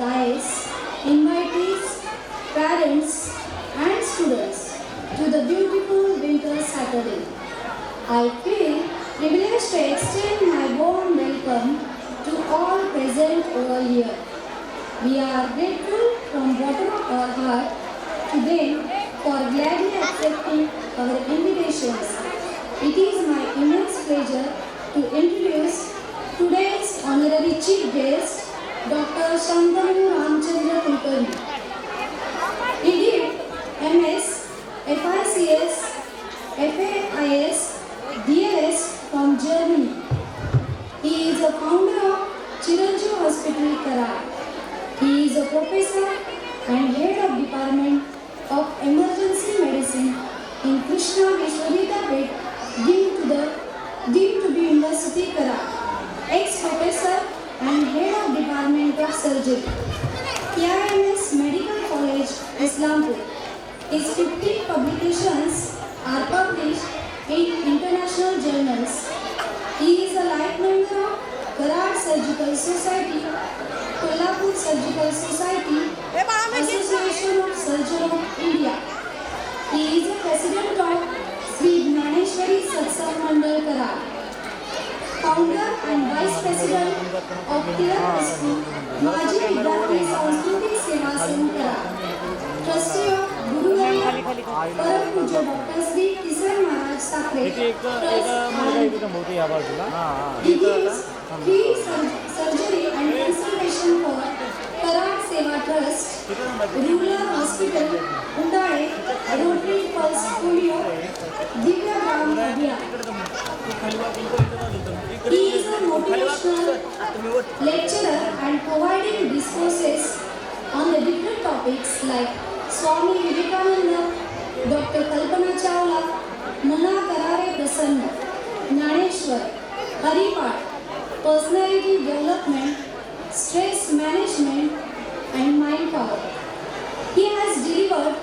dais, invitees, parents, and students to the beautiful winter Saturday. I feel privileged to extend my warm welcome to all present over here. We are grateful from bottom of our heart to them for gladly accepting our invitations. It is my immense pleasure to introduce today's honorary chief guest, Dr. Shantanu Ramchandra Kulkarni. He did MS, FICS, FAIS, DLS from Germany. He is a founder of Chiranjeev Hospital, Karad. He is a professor and head of Department of Emergency Medicine in Krishna Vishwadipet, deemed to be University, Karad. Ex-professor and head of Department of Surgery, KIMS Medical College, Islampur. His 15 publications are published in international journals. He is a life member of Karad Surgical Society, Kolhapur Surgical Society, Association of Surgeons of India. He is a president of Sri Gnaneshwari Satsang Mandal, Karad. Founder and Vice President of Tilak School, Maji Vidyarthi Sanskriti Seva Sangh, Karad. Trustee of Guru Ganga Param Puja Dr. Sri Kisan Maharaj Sakre Trust. He gives free surgery and consultation for Karad Seva Trust, Rural Hospital, Undade, Rotary Pulse Polio, Divya Gram Abhiyan. He is a motivational lecturer and providing discourses on the different topics like Swami Vivekananda, Dr. Kalpana Chawla, Mana Karare Prasanna, Gnaneshwar, Haripat, personality development, stress management, and mind power. He has delivered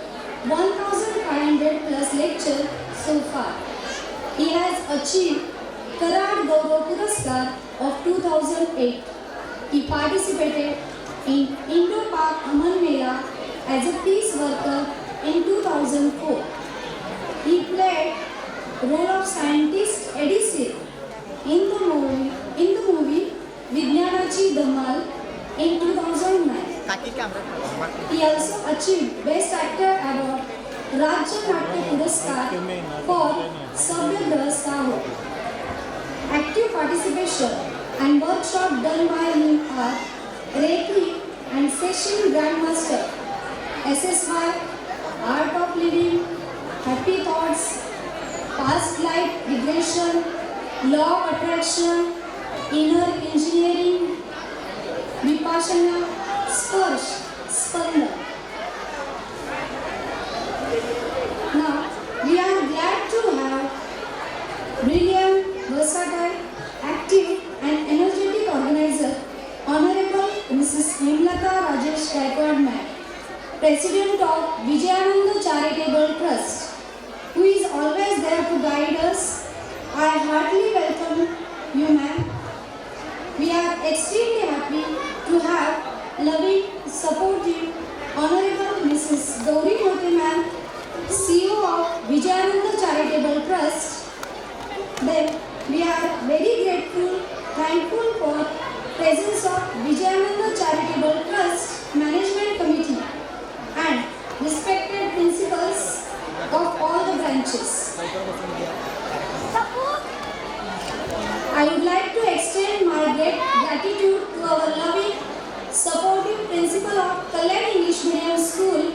1,500 plus lectures so far. He has achieved Karad Gaurav Puraskar of 2008. He participated in Indo-Pak Aman Mela as a peace worker in 2004. He played role of scientist Edison in the movie Vijnanachi Dhamal in 2009. He also achieved Best Actor Award Rajya Natya Puraskar for Sabyagraha Saho. Active participation and workshop done by him are Reiki and Session Grandmaster, SSY, Art of Living, Happy Thoughts, Past Life Regression, Law of Attraction, Inner Engineering, Vipassana, Sparsh, Spanda. Now, we are glad to have brilliant, versatile, active and energetic organizer, Honorable Mrs. Hemlata Rajesh Gaikwad Ma'am, President of Vijayananda Charitable Trust, who is always there to guide us. I heartily welcome you, ma'am. We are extremely happy to have loving, supportive, Honorable Mrs. Gauri Mote ma'am, CEO of Vijayananda Charitable Trust. Then we are very grateful, thankful for presence of Vijayananda Charitable Trust Management Committee and respected principals of all the branches. I would like to extend my great gratitude to our loving, supportive principal of Kalyan English Medium School,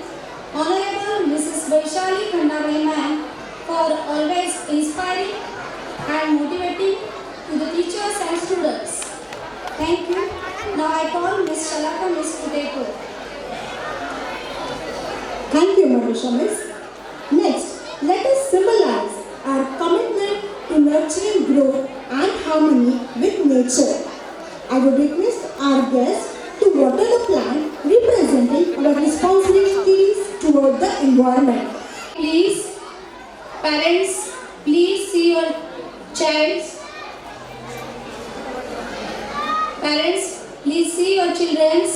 Honorable Mrs. Vaishali Khandare ma'am, for always inspiring and motivating to the teachers and students. Thank you. Now I call Ms. Shalaka Ms. Puteko. Thank you, Madhusha Miss. Next, let us symbolize our commitment to nurturing growth and harmony with nature. I would request our guests to water the plant representing our responsibilities toward the environment. Please, parents, please see your child. Parents, please see your children.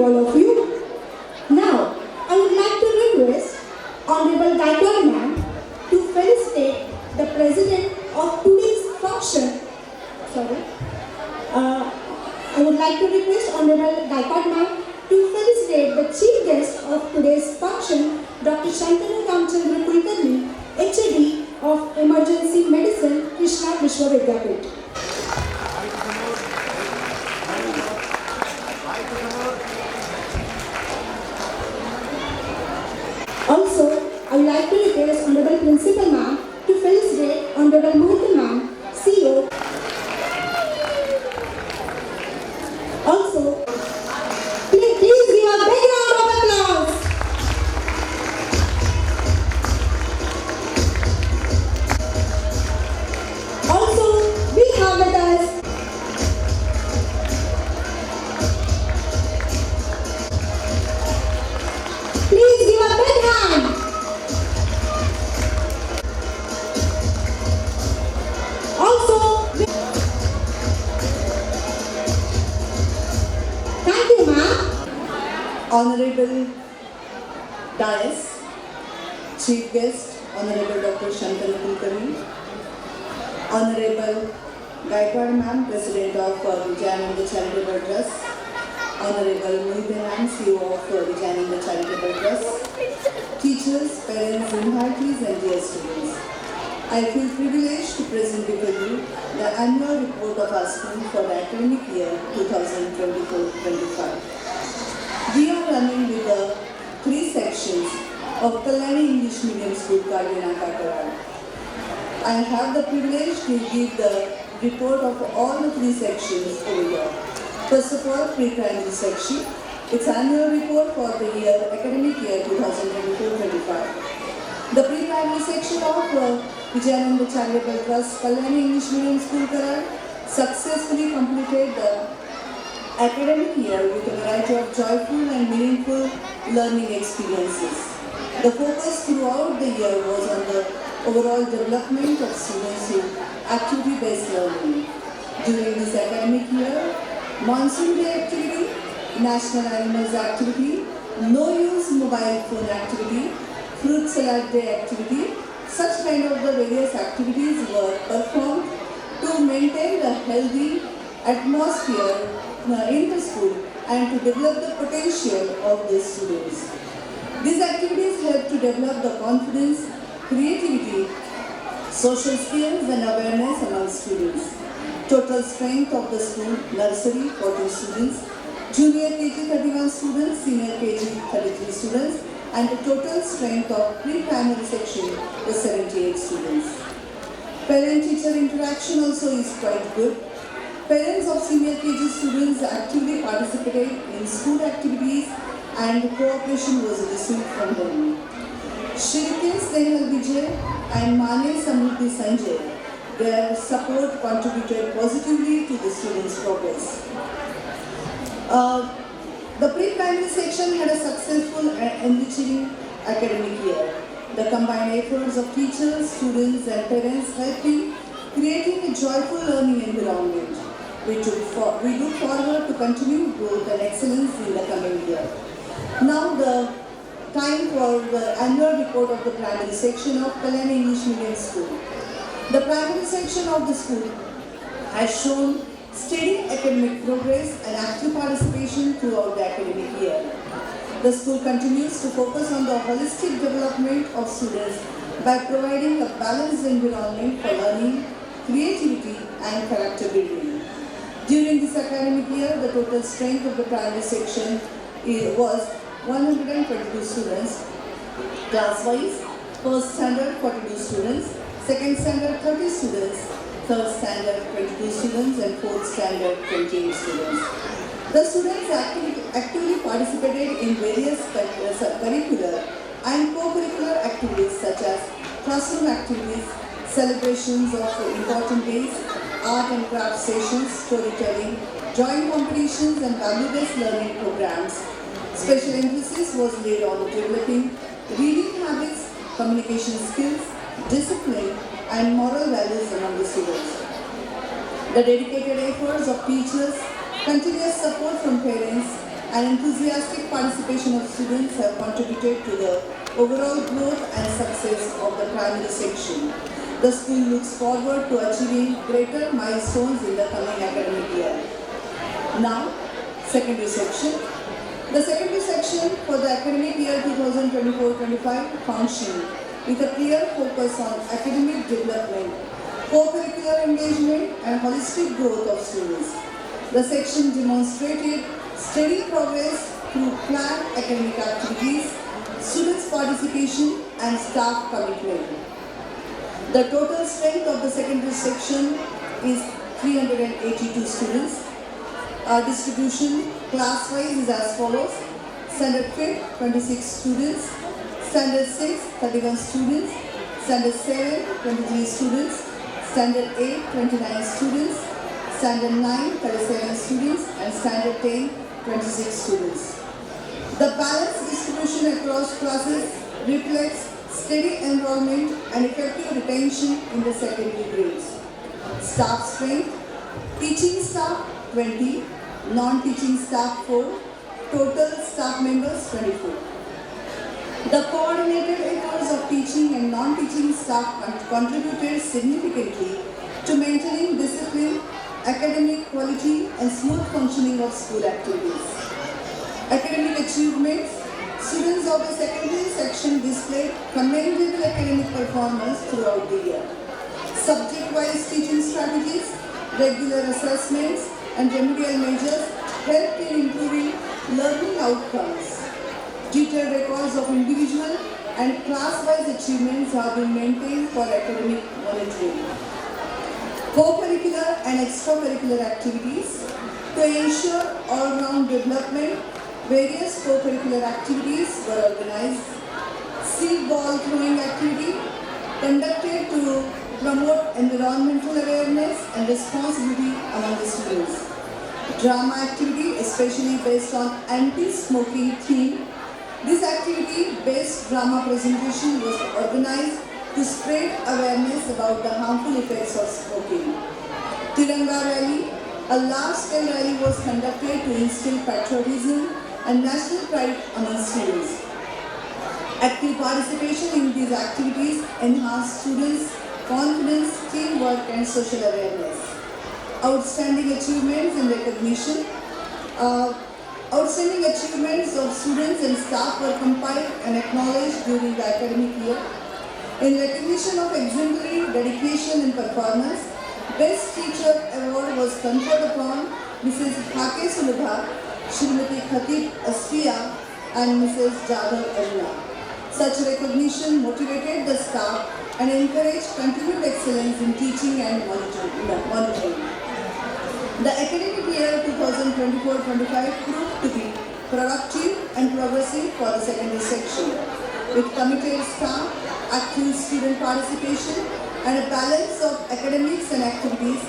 to all of you. Now, I would like to request Honorable Gaikwad Ma'am to felicitate the President of today's function. I would like to request Honorable Gaikwad Ma'am to felicitate the Chief Guest of today's function, Dr. Shantanu Ramchandra Kulkarni, HOD of Emergency Medicine, Krishna Vishwavidyapith. Also, I would like to request Honorable Principal Ma'am to felicitate Honorable Murthy Ma'am, CEO. Also, please give a big round of applause. Also, we have with us please give a big hand. Also, thank you, ma'am. Honorable Dias, Chief Guest, Honorable Dr. Shantanu Kulkarni, Honorable Gaikwad Ma'am, President of Vijayananda Charitable Trust, Honorable Murthy Ma'am, CEO of Vijayananda Charitable Trust, teachers, parents, invitees and dear students. I feel privileged to present before you the annual report of our school for the academic year 2024-25. We are running with the 3 sections of Kalyani English Medium School, Karvinaka, Karad. I have the privilege to give the report of all the 3 sections over here. First of all, pre-primary section. Its annual report for the academic year 2024-25. The pre-primary section of Vijayananda Charitable Trust, Kalyani English Medium School, Karad, successfully completed the academic year with a variety of joyful and meaningful learning experiences. The focus throughout the year was on the overall development of students through activity-based learning. During this academic year, Monsoon Day activity, National Animals activity, No Use Mobile Phone activity, Fruit Salad Day activity, such kind of the various activities were performed to maintain the healthy atmosphere in the school and to develop the potential of the students. These activities help to develop the confidence, creativity, social skills and awareness among students. Total strength of the school, nursery 14 students, junior KG 31 students, senior KG 33 students and the total strength of pre-primary section is 78 students. Parent-teacher interaction also is quite good. Parents of senior KG students actively participated in school activities and cooperation was received from them. Shrikin Snehal Vijay and Mane Samruddhi Sanjay, their support contributed positively to the students' progress. The pre-primary section had a successful and enriching academic year. The combined efforts of teachers, students and parents helped in creating a joyful learning environment. We look forward to continue growth and excellence in the coming year. Now the time for the annual report of the primary section of Kalyani English Medium School. The primary section of the school has shown steady academic progress and active participation throughout the academic year. The school continues to focus on the holistic development of students by providing a balanced environment for learning, creativity and character building. During this academic year, the total strength of the primary section was 122 students, class-wise, first standard 42 students, second standard 30 students, third standard 22 students and fourth standard 28 students. The students actively participated in various curricular and co-curricular activities such as classroom activities, celebrations of important days, art and craft sessions, storytelling, drawing competitions and value-based learning programs. Special emphasis was laid on developing reading habits, communication skills, discipline and moral values among the students. The dedicated efforts of teachers, continuous support from parents and enthusiastic participation of students have contributed to the overall growth and success of the primary section. The school looks forward to achieving greater milestones in the coming academic year. Now, secondary section. The secondary section for the academic year 2024-25 functioned with a clear focus on academic development, co-curricular engagement and holistic growth of students. The section demonstrated steady progress through planned academic activities, students' participation and staff commitment. The total strength of the secondary section is 382 students. Our distribution class-wise is as follows. Standard 5, 26 students. Standard 6, 31 students. Standard 7, 23 students. Standard 8, 29 students. Standard 9, 37 students. And Standard 10, 26 students. The balanced distribution across classes reflects steady enrollment and effective retention in the secondary grades. Staff strength, teaching staff 20, non-teaching staff 4, total staff members 24. The coordinated efforts of teaching and non-teaching staff contributed significantly to maintaining discipline, academic quality and smooth functioning of school activities. Academic achievements. Students of the secondary section displayed commendable academic performance throughout the year. Subject-wise teaching strategies, regular assessments and remedial measures helped in improving learning outcomes. Detailed records of individual and class-wise achievements have been maintained for academic monitoring. Co-curricular and extracurricular activities. To ensure all-round development, various co-curricular activities were organized. Seed ball throwing activity conducted to promote environmental awareness and responsibility among the students. Drama activity, especially based on anti-smoking theme. This activity-based drama presentation was organized to spread awareness about the harmful effects of smoking. Tiranga Rally, a large-scale rally was conducted to instill patriotism and national pride among students. Active participation in these activities enhanced students' confidence, teamwork and social awareness. Outstanding achievements and recognition. Outstanding achievements of students and staff were compiled and acknowledged during the academic year. In recognition of exemplary dedication and performance, Best Teacher Award was conferred upon Mrs. Hake Sulabha, Srimati Khatib Asfiya and Mrs. Jadhav Aruna. Such recognition motivated the staff and encouraged continued excellence in teaching and monitoring. The academic year 2024-25 proved to be productive and progressive for the secondary section. With committed staff, active student participation and a balance of academics and activities,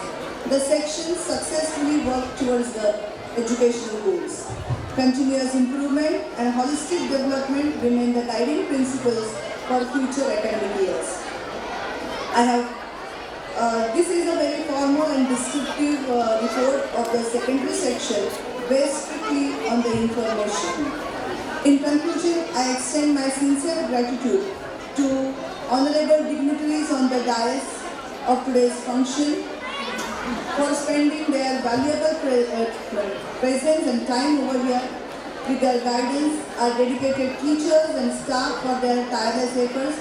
the section successfully worked towards the educational goals. Continuous improvement and holistic development remain the guiding principles for future academic years. This is a very formal and descriptive report of the secondary section based strictly on the information. In conclusion, I extend my sincere gratitude to honorable dignitaries on the dais of today's function for spending their valuable presence and time over here. With their guidance, our dedicated teachers and staff for their tireless efforts,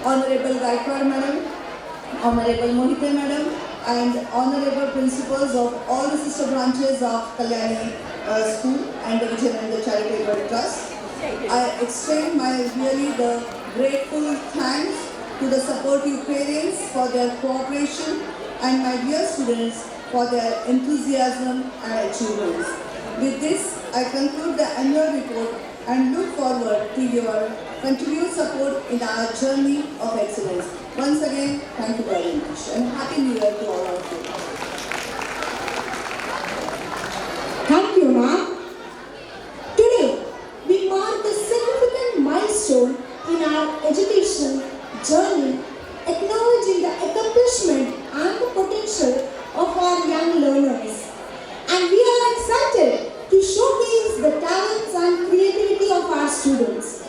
Honorable Gaikwad Madam, Honorable Mohite Madam, and Honorable Principals of all the sister branches of Kalyani School and the Vijayananda Charitable Trust. I extend my really the grateful thanks to the supportive parents for their cooperation and my dear students for their enthusiasm and achievements. With this, I conclude the annual report and look forward to your continued support in our journey of excellence. Once again, thank you very much and Happy New Year to all of you. Thank you, ma'am. Today, we mark a significant milestone in our education journey, acknowledging the accomplishment and the potential of our young learners. And we are excited to showcase the talent our students.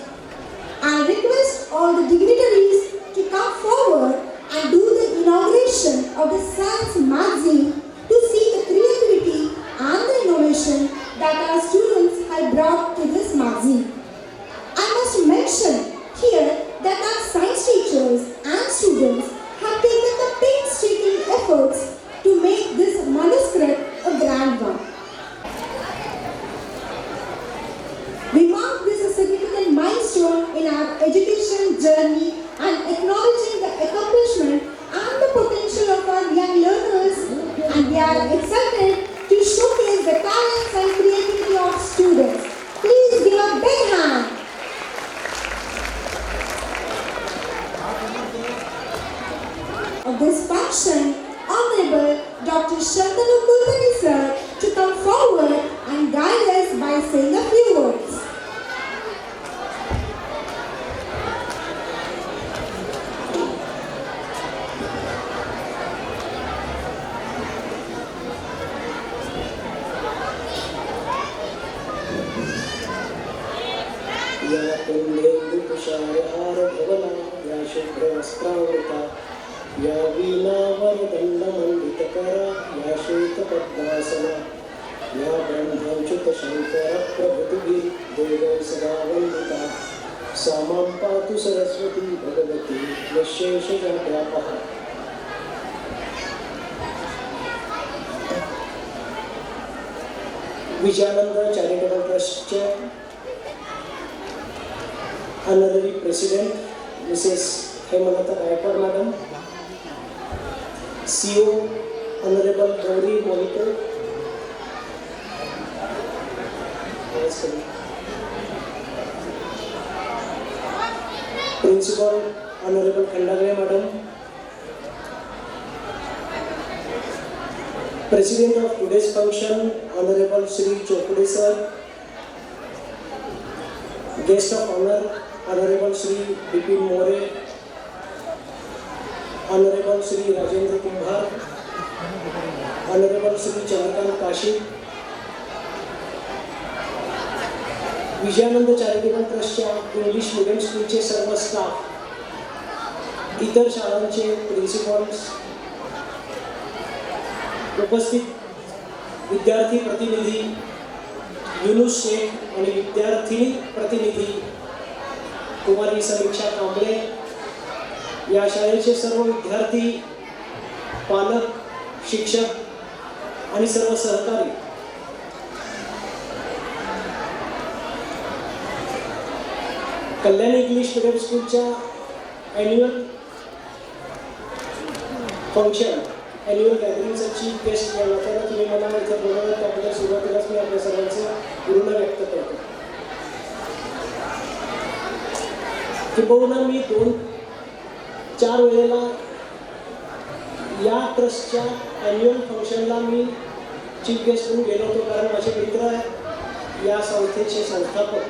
I request all the dignitaries to come forward and do the inauguration of the Science magazine to see the creativity and the innovation that our students have brought to this magazine. I must mention here that our science teachers and students have taken the painstaking efforts to make this manuscript a grand one. We mark this a significant milestone in our education journey and acknowledging the accomplishment and the potential of our young learners, and we are excited to showcase the talents and creativity of students. Please give a big hand. Of this function, Honorable Dr. Shantanu Kulkarni sir to come forward and guide us by saying a few words. या कुंडेन्दु तुषारहार धवला या शुभ्रवस्त्रावृता या वीणावरदण्डमण्डितकरा या श्वेतपद्मासना या ब्रह्मच्युतशङ्करप्रभृतिभिः देवैः सदा वन्दिता सा मां पातु सरस्वती भगवती निःशेषजाड्यापः. विजयानंद चॅरिटेबल ट्रस्टचे Honorary President Mrs. Hemalata Gaikwad Madam, CEO Honorable Gauri Mohito, Principal Honorable Khandagre Madam, President of today's function Honorable Shri Chokde Sir, Guest of Honor Honorable Shri Bipin More, Honorable Shri Rajendra Kumbhar, Honorable Shri Chandrakant Kashi, Vijayanand charitable ट्रस्टच्या English medium स्कूलचे सर्व staff, इतर शाळांचे principles, उपस्थित विद्यार्थी प्रतिनिधी, युनुस शेख आणि विद्यार्थी प्रतिनिधी कुमारी समीक्षा कांबळे, या शाळेचे सर्व विद्यार्थी, पालक, शिक्षक आणि सर्व सहकारी, कल्याणी इंग्लिश मीडियम स्कूलच्या ॲन्युअल फंक्शन ॲन्युअल गॅदरिंगचा चीफ गेस्ट या नात्यानं तुम्ही मला इथे बोलवलं, त्याबद्दल सुरुवातीलाच मी आपल्या सर्वांचे ऋण व्यक्त करतो. किंबहुना मी 2-4 वेळेला या ट्रस्टच्या ॲन्युअल फंक्शनला मी चीफ गेस्ट म्हणून गेलो होतो, कारण माझे मित्र या संस्थेचे संस्थापक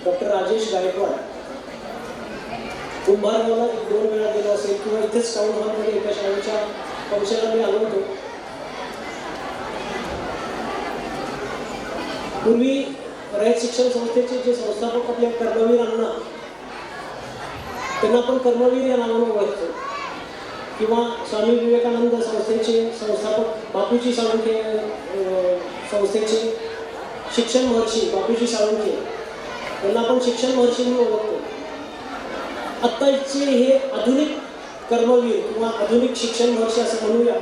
डॉक्टर राजेश गायकवाड कुंभारगावला 1-2 वेळा गेलो असेल, किंवा इथेच टाऊन हॉलमध्ये एका शाळेच्या फंक्शनला मी आलो होतो. पूर्वी रयत शिक्षण संस्थेचे जे संस्थापक आपल्या कर्मवीर अण्णा, त्यांना आपण कर्मवीर या नावाने ओळखतो, किंवा स्वामी विवेकानंद संस्थेचे संस्थापक बापूजी साळुंखे, संस्थेचे शिक्षण महर्षी बापूजी साळुंखे, त्यांना आपण शिक्षण महर्षी म्हणून ओळखतो. आत्ताचे हे आधुनिक कर्मवीर किंवा आधुनिक शिक्षण महर्षी असं म्हणूया,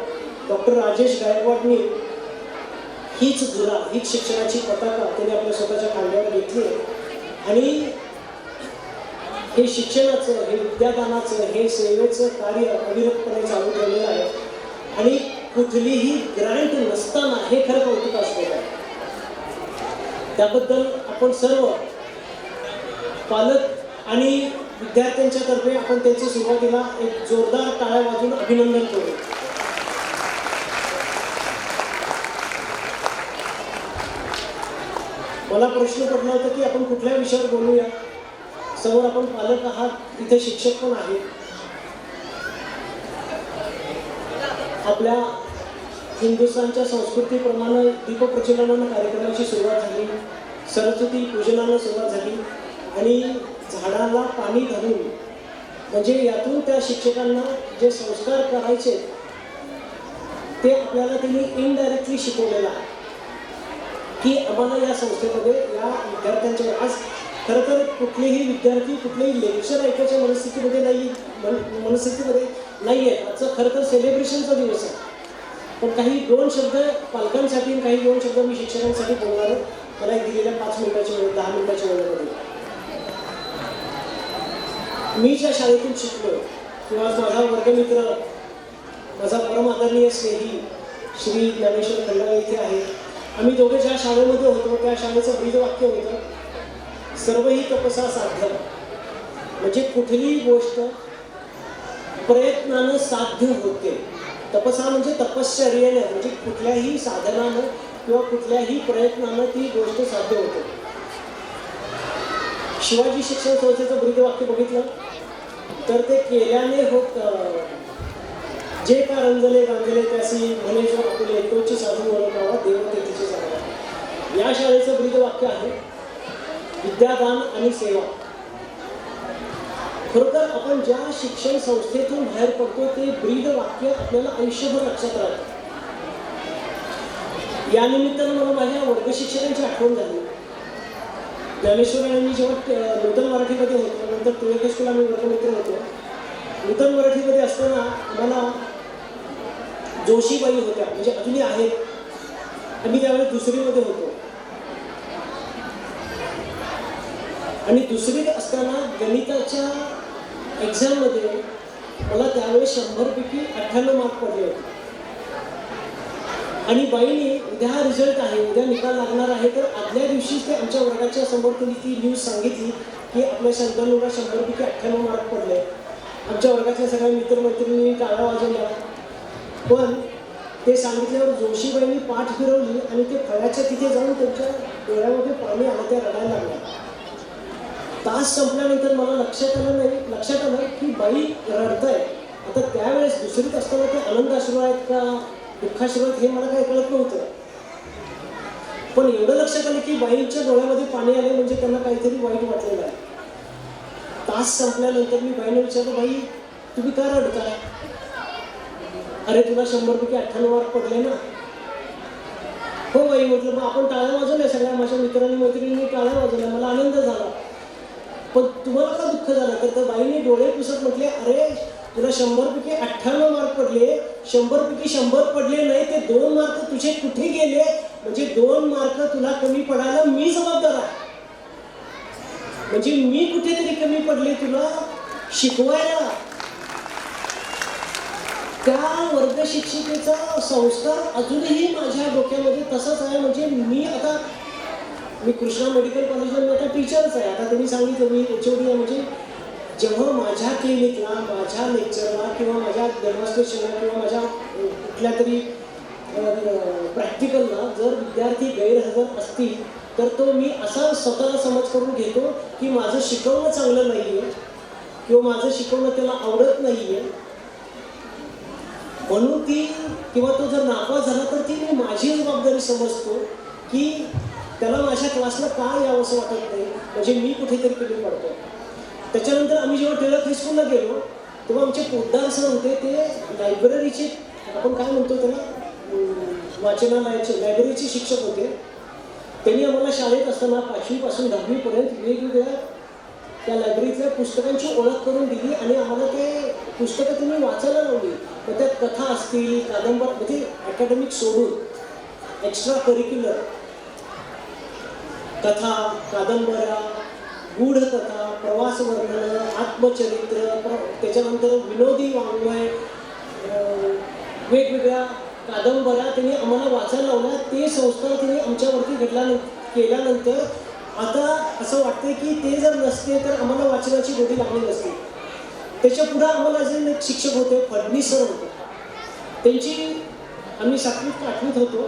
डॉक्टर राजेश गायकवाडनी हीच धुरा, हीच शिक्षणाची पताका त्यांनी आपल्या स्वतःच्या खांद्यावर घेतली, आणि हे शिक्षणाचं, हे विद्यादानाचं, हे सेवेचं कार्य अविरतपणे चालू ठेवलेलं आहे. आणि कुठलीही ग्रँट नसताना हे खरं कौतुकास्पद आहे. त्याबद्दल आपण सर्व पालक आणि विद्यार्थ्यांच्या तर्फे आपण त्यांचे सुरुवातीला एक जोरदार टाळ्या वाजवून अभिनंदन करू. मला प्रश्न पडला होता की आपण कुठल्या विषयावर बोलूया. समोर आपण पालक आहात, इथे शिक्षक पण आहेत. आपल्या हिंदुस्थानच्या संस्कृतीप्रमाणे दीपप्रज्वलनानं कार्यक्रमाची सुरुवात झाली, सरस्वती पूजनानं सुरुवात झाली. आणि झाडाला पाणी घालून, म्हणजे यातून त्या शिक्षकांना जे संस्कार करायचे ते आपल्याला त्यांनी इनडायरेक्टली शिकवलेलं आहे की आम्हाला या संस्थेमध्ये या विद्यार्थ्यांच्या, आज खरं तर कुठलेही विद्यार्थी कुठलेही लेक्चर ऐकायच्या मनस्थितीमध्ये नाही आहे. आजचं खरं तर सेलिब्रेशनचा दिवस आहे. पण काही 2 शब्द पालकांसाठी आणि काही 2 शब्द मी शिक्षकांसाठी बोलणार आहे. मला एक दिलेल्या 5 मिनिटाच्या वेळ, 10 मिनिटाच्या वेळेमध्ये. मी ज्या शाळेतून शिकलो किंवा माझा वर्गमित्र, माझा परम आदरणीय स्नेही श्री ज्ञानेश्वर खंडाळे इथे आहे. आम्ही दोघे ज्या शाळेमध्ये होतो त्या शाळेचं ब्रीदवाक्य होतं, सर्वही तपसा साध्य. म्हणजे कुठलीही गोष्ट प्रयत्नानं साध्य होते. तपसा म्हणजे तपश्चर्येने, म्हणजे कुठल्याही साधनानं किंवा कुठल्याही प्रयत्नानं ती गोष्ट साध्य होते. शिवाजी शिक्षण संस्थेचं ब्रीदवाक्य बघितलं तर ते केल्याने होत, जे का रंजले गांजले त्यासी म्हणे जो आपले तोची साधू ओळखावा देवतेची साधना. या शाळेचं ब्रीदवाक्य आहे विद्यादान आणि सेवा. खरोखर आपण ज्या शिक्षण संस्थेतून बाहेर पडतो ते ब्रीदवाक्य आपल्याला आयुष्यभर लक्षात राहतं. या निमित्तानं मला माझ्या वर्ग शिक्षकांची आठवण झाली. ज्ञानेश्वर यांनी जेव्हा नूतन मराठीमध्ये होतो, नंतर टिळक स्कूल आम्ही वर्गमित्र होतो. नूतन मराठीमध्ये असताना आम्हाला जोशीबाई होत्या, म्हणजे अजूनही आहेत. आम्ही त्यावेळेस दुसरीमध्ये होतो आणि दुसरीत असताना गणिताच्या एक्झाममध्ये मला त्यावेळेस 100 पैकी 98 मार्क पडले होते. आणि बाईने उद्या रिझल्ट आहे, उद्या निकाल लागणार आहे, तर आदल्या दिवशीच ते आमच्या वर्गाच्या समोर त्यांनी ती न्यूज सांगितली की आपल्या शंतनूला 100 पैकी 98 मार्क पडले. आमच्या वर्गाच्या सगळ्या मित्रमैत्रिणींनी टाळ्या वाजवल्या. पण ते सांगितल्यावर जोशीबाईंनी पाठ फिरवली आणि ते फळ्याच्या तिथे जाऊन त्यांच्या डोळ्यामध्ये पाणी आलं, त्या रडायला लागल्या. तास संपल्यानंतर मला लक्षात आलं की बाई रडताय. आता त्यावेळेस दुसरीत असताना ते आनंदाश्रू आहेत का दुःखाश्रू आहेत हे मला काही कळत नव्हतं. पण एवढं लक्षात आलं की बाईंच्या डोळ्यामध्ये पाणी आले म्हणजे त्यांना काहीतरी वाईट वाटलेलं आहे. तास संपल्यानंतर मी बाईने विचारलं, बाई तुम्ही का रडताय? अरे तुला 100 पैकी 98 मार्क पडले ना. हो बाई म्हटलं. मग आपण टाळ्या वाजवल्या, सगळ्या माझ्या मित्रांनी मैत्रिणींनी टाळ्या वाजवल्या, मला आनंद झाला. पण तुम्हाला का दुःख झालं? तर त्या बाईने डोळे पुसत म्हटले, अरे तुला 100 पैकी 98 मार्क पडले, 100 पैकी 100 पडले नाही, ते 2 मार्क तुझे कुठे गेले? म्हणजे 2 मार्क तुला कमी पडायला मी जबाबदार आहे. म्हणजे मी कुठेतरी कमी पडले तुला शिकवायला. त्या वर्ग शिक्षिकेचा संस्कार अजूनही माझ्या डोक्यामध्ये तसाच आहे. म्हणजे मी कृष्णा मेडिकल कॉलेजला आता टीचरच आहे. आता त्यांनी सांगितलं मी HOD आहे. म्हणजे जेव्हा माझ्या क्लिनिकला, माझ्या लेक्चरला किंवा माझ्या डेमॉन्स्ट्रेशनला किंवा माझ्या कुठल्या तरी प्रॅक्टिकलला जर विद्यार्थी गैरहजर असतील तर तो मी असा स्वतःला समज करून घेतो की माझं शिकवणं चांगलं नाही आहे किंवा माझं शिकवणं त्याला आवडत नाही आहे. म्हणून ती किंवा तो जर नापास झाला तर ती मी माझी जबाबदारी समजतो की त्याला माझ्या क्लासला का यावं असं वाटत नाही, म्हणजे मी कुठेतरी कमी पडतो. त्याच्यानंतर आम्ही जेव्हा टिळक हायस्कूलला गेलो तेव्हा आमचे पोद्दार सर होते. ते लायब्ररीचे, आपण काय म्हणतो त्याला, वाचनालयाचे लायब्ररीचे शिक्षक होते. त्यांनी आम्हाला शाळेत असताना 5वी पासून 10वी पर्यंत वेगवेगळ्या त्या लायब्ररीतल्या पुस्तकांची ओळख करून दिली आणि आम्हाला ते पुस्तकं त्यांनी वाचायला लावली. मग त्यात कथा असतील, कादंबऱ्या, म्हणजे अकॅडमिक सोडून एक्स्ट्रा करिक्युलर कथा, कादंबऱ्या, गूढकथा, प्रवास वर्णन, आत्मचरित्र, त्याच्यानंतर विनोदी वाङ्मय, वेगवेगळ्या कादंबऱ्या त्यांनी आम्हाला वाचायला लावल्या. ते संस्कार त्यांनी आमच्यावरती केल्यानंतर आता असं वाटतं की ते जर नसते तर आम्हाला वाचनाची गोडी लागली नसते. त्याच्या पुढं आम्हाला अजून एक शिक्षक होते, फडणीस सर होते. त्यांची आम्ही 7वीत का 8वीत होतो.